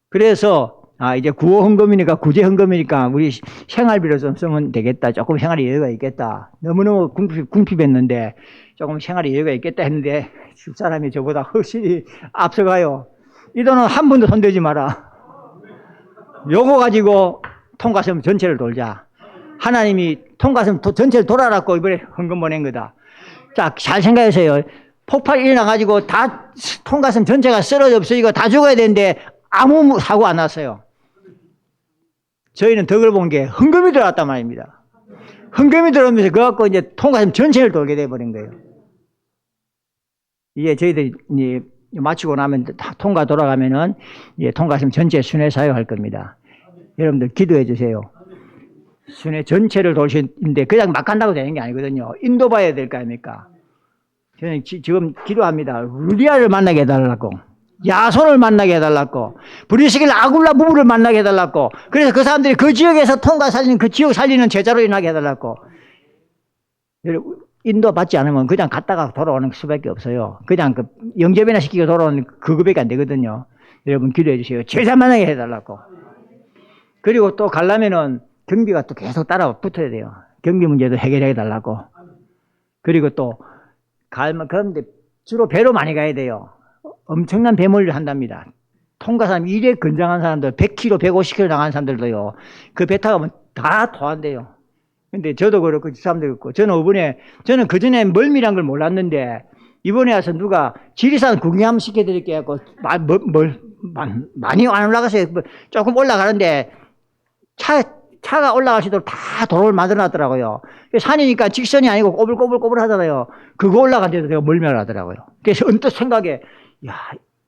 Speaker 1: 그래서 이제 구호 헌금이니까 구제 헌금이니까 우리 생활비로 좀 쓰면 되겠다. 조금 생활에 여유가 있겠다. 너무너무 궁핍했는데 조금 생활에 여유가 있겠다 했는데 집사람이 저보다 훨씬 앞서가요. 이 돈은 한 번도 손대지 마라. 요거 가지고 통과섬 전체를 돌자. 하나님이 통과섬 전체를 돌아라고 이번에 헌금 보낸 거다. 자, 잘 생각하세요. 폭발이 일어나가지고 다 통과섬 전체가 쓰러져 없어지고 다 죽어야 되는데 아무 사고 안 났어요. 저희는 덕을 본 게 헌금이 들어왔단 말입니다. 헌금이 들어오면서 그거 갖고 이제 통과섬 전체를 돌게 돼버린 거예요. 이게 저희들이 마치고 나면 통과 돌아가면은 이제 통과섬 전체 순회 사역할 겁니다. 여러분들 기도해 주세요. 순회 전체를 돌시는데 그냥 막 간다고 되는 게 아니거든요. 인도봐야 될 거 아닙니까? 저는 지금 기도합니다. 루디아를 만나게 해달라고, 야손을 만나게 해달라고, 브리스길 아굴라 부부를 만나게 해달라고. 그래서 그 사람들이 그 지역에서 통과 살리는 그 지역 살리는 제자로 일어나게 해달라고. 인도 받지 않으면 그냥 갔다가 돌아오는 수밖에 없어요. 그냥 영접이나 시키고 돌아오는 그거밖에 안 되거든요. 여러분 기도해 주세요. 제자 만나게 해달라고. 그리고 또 가려면은 경비가 또 계속 따라 붙어야 돼요. 경비 문제도 해결해 달라고. 그리고 또 가면 그런데 주로 배로 많이 가야 돼요. 엄청난 배멀리를 한답니다. 통과 사람 이래 건장한 사람들 100km, 150km 나가는 사람들도요. 그 배 타고 가면 다 토한대요. 근데 저도 그렇고 그 사람도 그렇고 저는 그전에 멀미란 걸 몰랐는데 이번에 와서 누가 지리산 구경 한번 시켜드릴게 하고 많이 안 올라가세요. 조금 올라가는데 차가 올라가시도록 다 도로를 만들어놨더라고요. 산이니까 직선이 아니고 꼬불꼬불 하잖아요. 그거 올라가는데도 제가 멀미를 하더라고요. 그래서 언뜻 생각에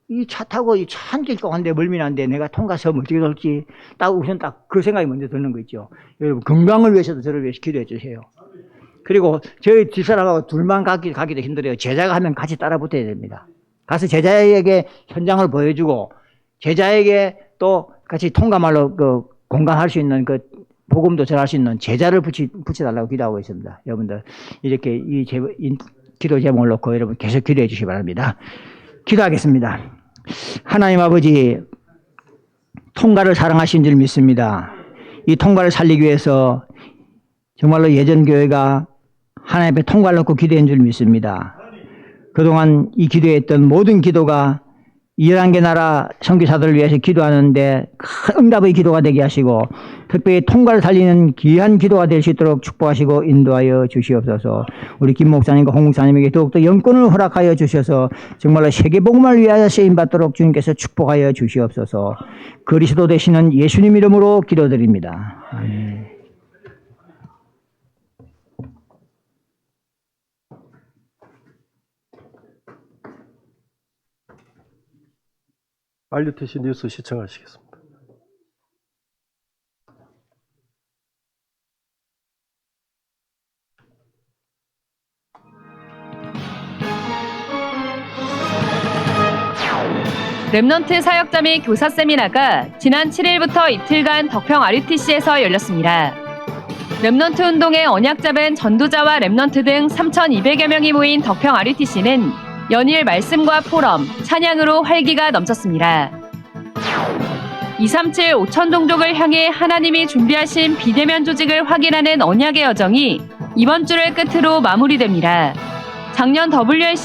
Speaker 1: 이 차 타고 이 차 한 길 동안데 멀미난데 내가 통과서 어떻게 돌지 우선 그 생각이 먼저 드는 거 있죠. 여러분 건강을 위해서도 저를 위해서 기도해 주세요. 그리고 저희 뒷사람하고 둘만 가기도 힘들어요. 제자가 하면 같이 따라 붙어야 됩니다. 가서 제자에게 현장을 보여주고 제자에게 또 같이 통감말로 공감할 수 있는 복음도 전할 수 있는 제자를 붙여달라고 기도하고 있습니다. 여러분들 이렇게 이 기도 제목을 놓고 여러분 계속 기도해 주시기 바랍니다. 기도하겠습니다. 하나님 아버지, 통가를 사랑하신 줄 믿습니다. 이 통가를 살리기 위해서 정말로 예전 교회가 하나님 앞에 통가를 놓고 기도한 줄 믿습니다. 그동안 이 기도했던 모든 기도가 11개 나라 선교사들을 위해서 기도하는데 큰 응답의 기도가 되게 하시고 특별히 통과를 살리는 귀한 기도가 될 수 있도록 축복하시고 인도하여 주시옵소서. 우리 김 목사님과 홍 목사님에게 더욱더 영권을 허락하여 주셔서 정말로 세계복음을 위하여 쓰임받도록 주님께서 축복하여 주시옵소서. 그리스도 되시는 예수님 이름으로 기도드립니다. 아멘.
Speaker 2: RUTC 뉴스 시청하시겠습니다.
Speaker 3: 랩넌트 사역자 및 교사 세미나가 지난 7일부터 이틀간 덕평 RUTC에서 열렸습니다. 랩넌트 운동의 언약 잡은 전도자와 랩넌트 등 3,200여 명이 모인 덕평 RUTC는 연일 말씀과 포럼, 찬양으로 활기가 넘쳤습니다. 237 5천 동족을 향해 하나님이 준비하신 비대면 조직을 확인하는 언약의 여정이 이번 주를 끝으로 마무리됩니다. 작년 WRC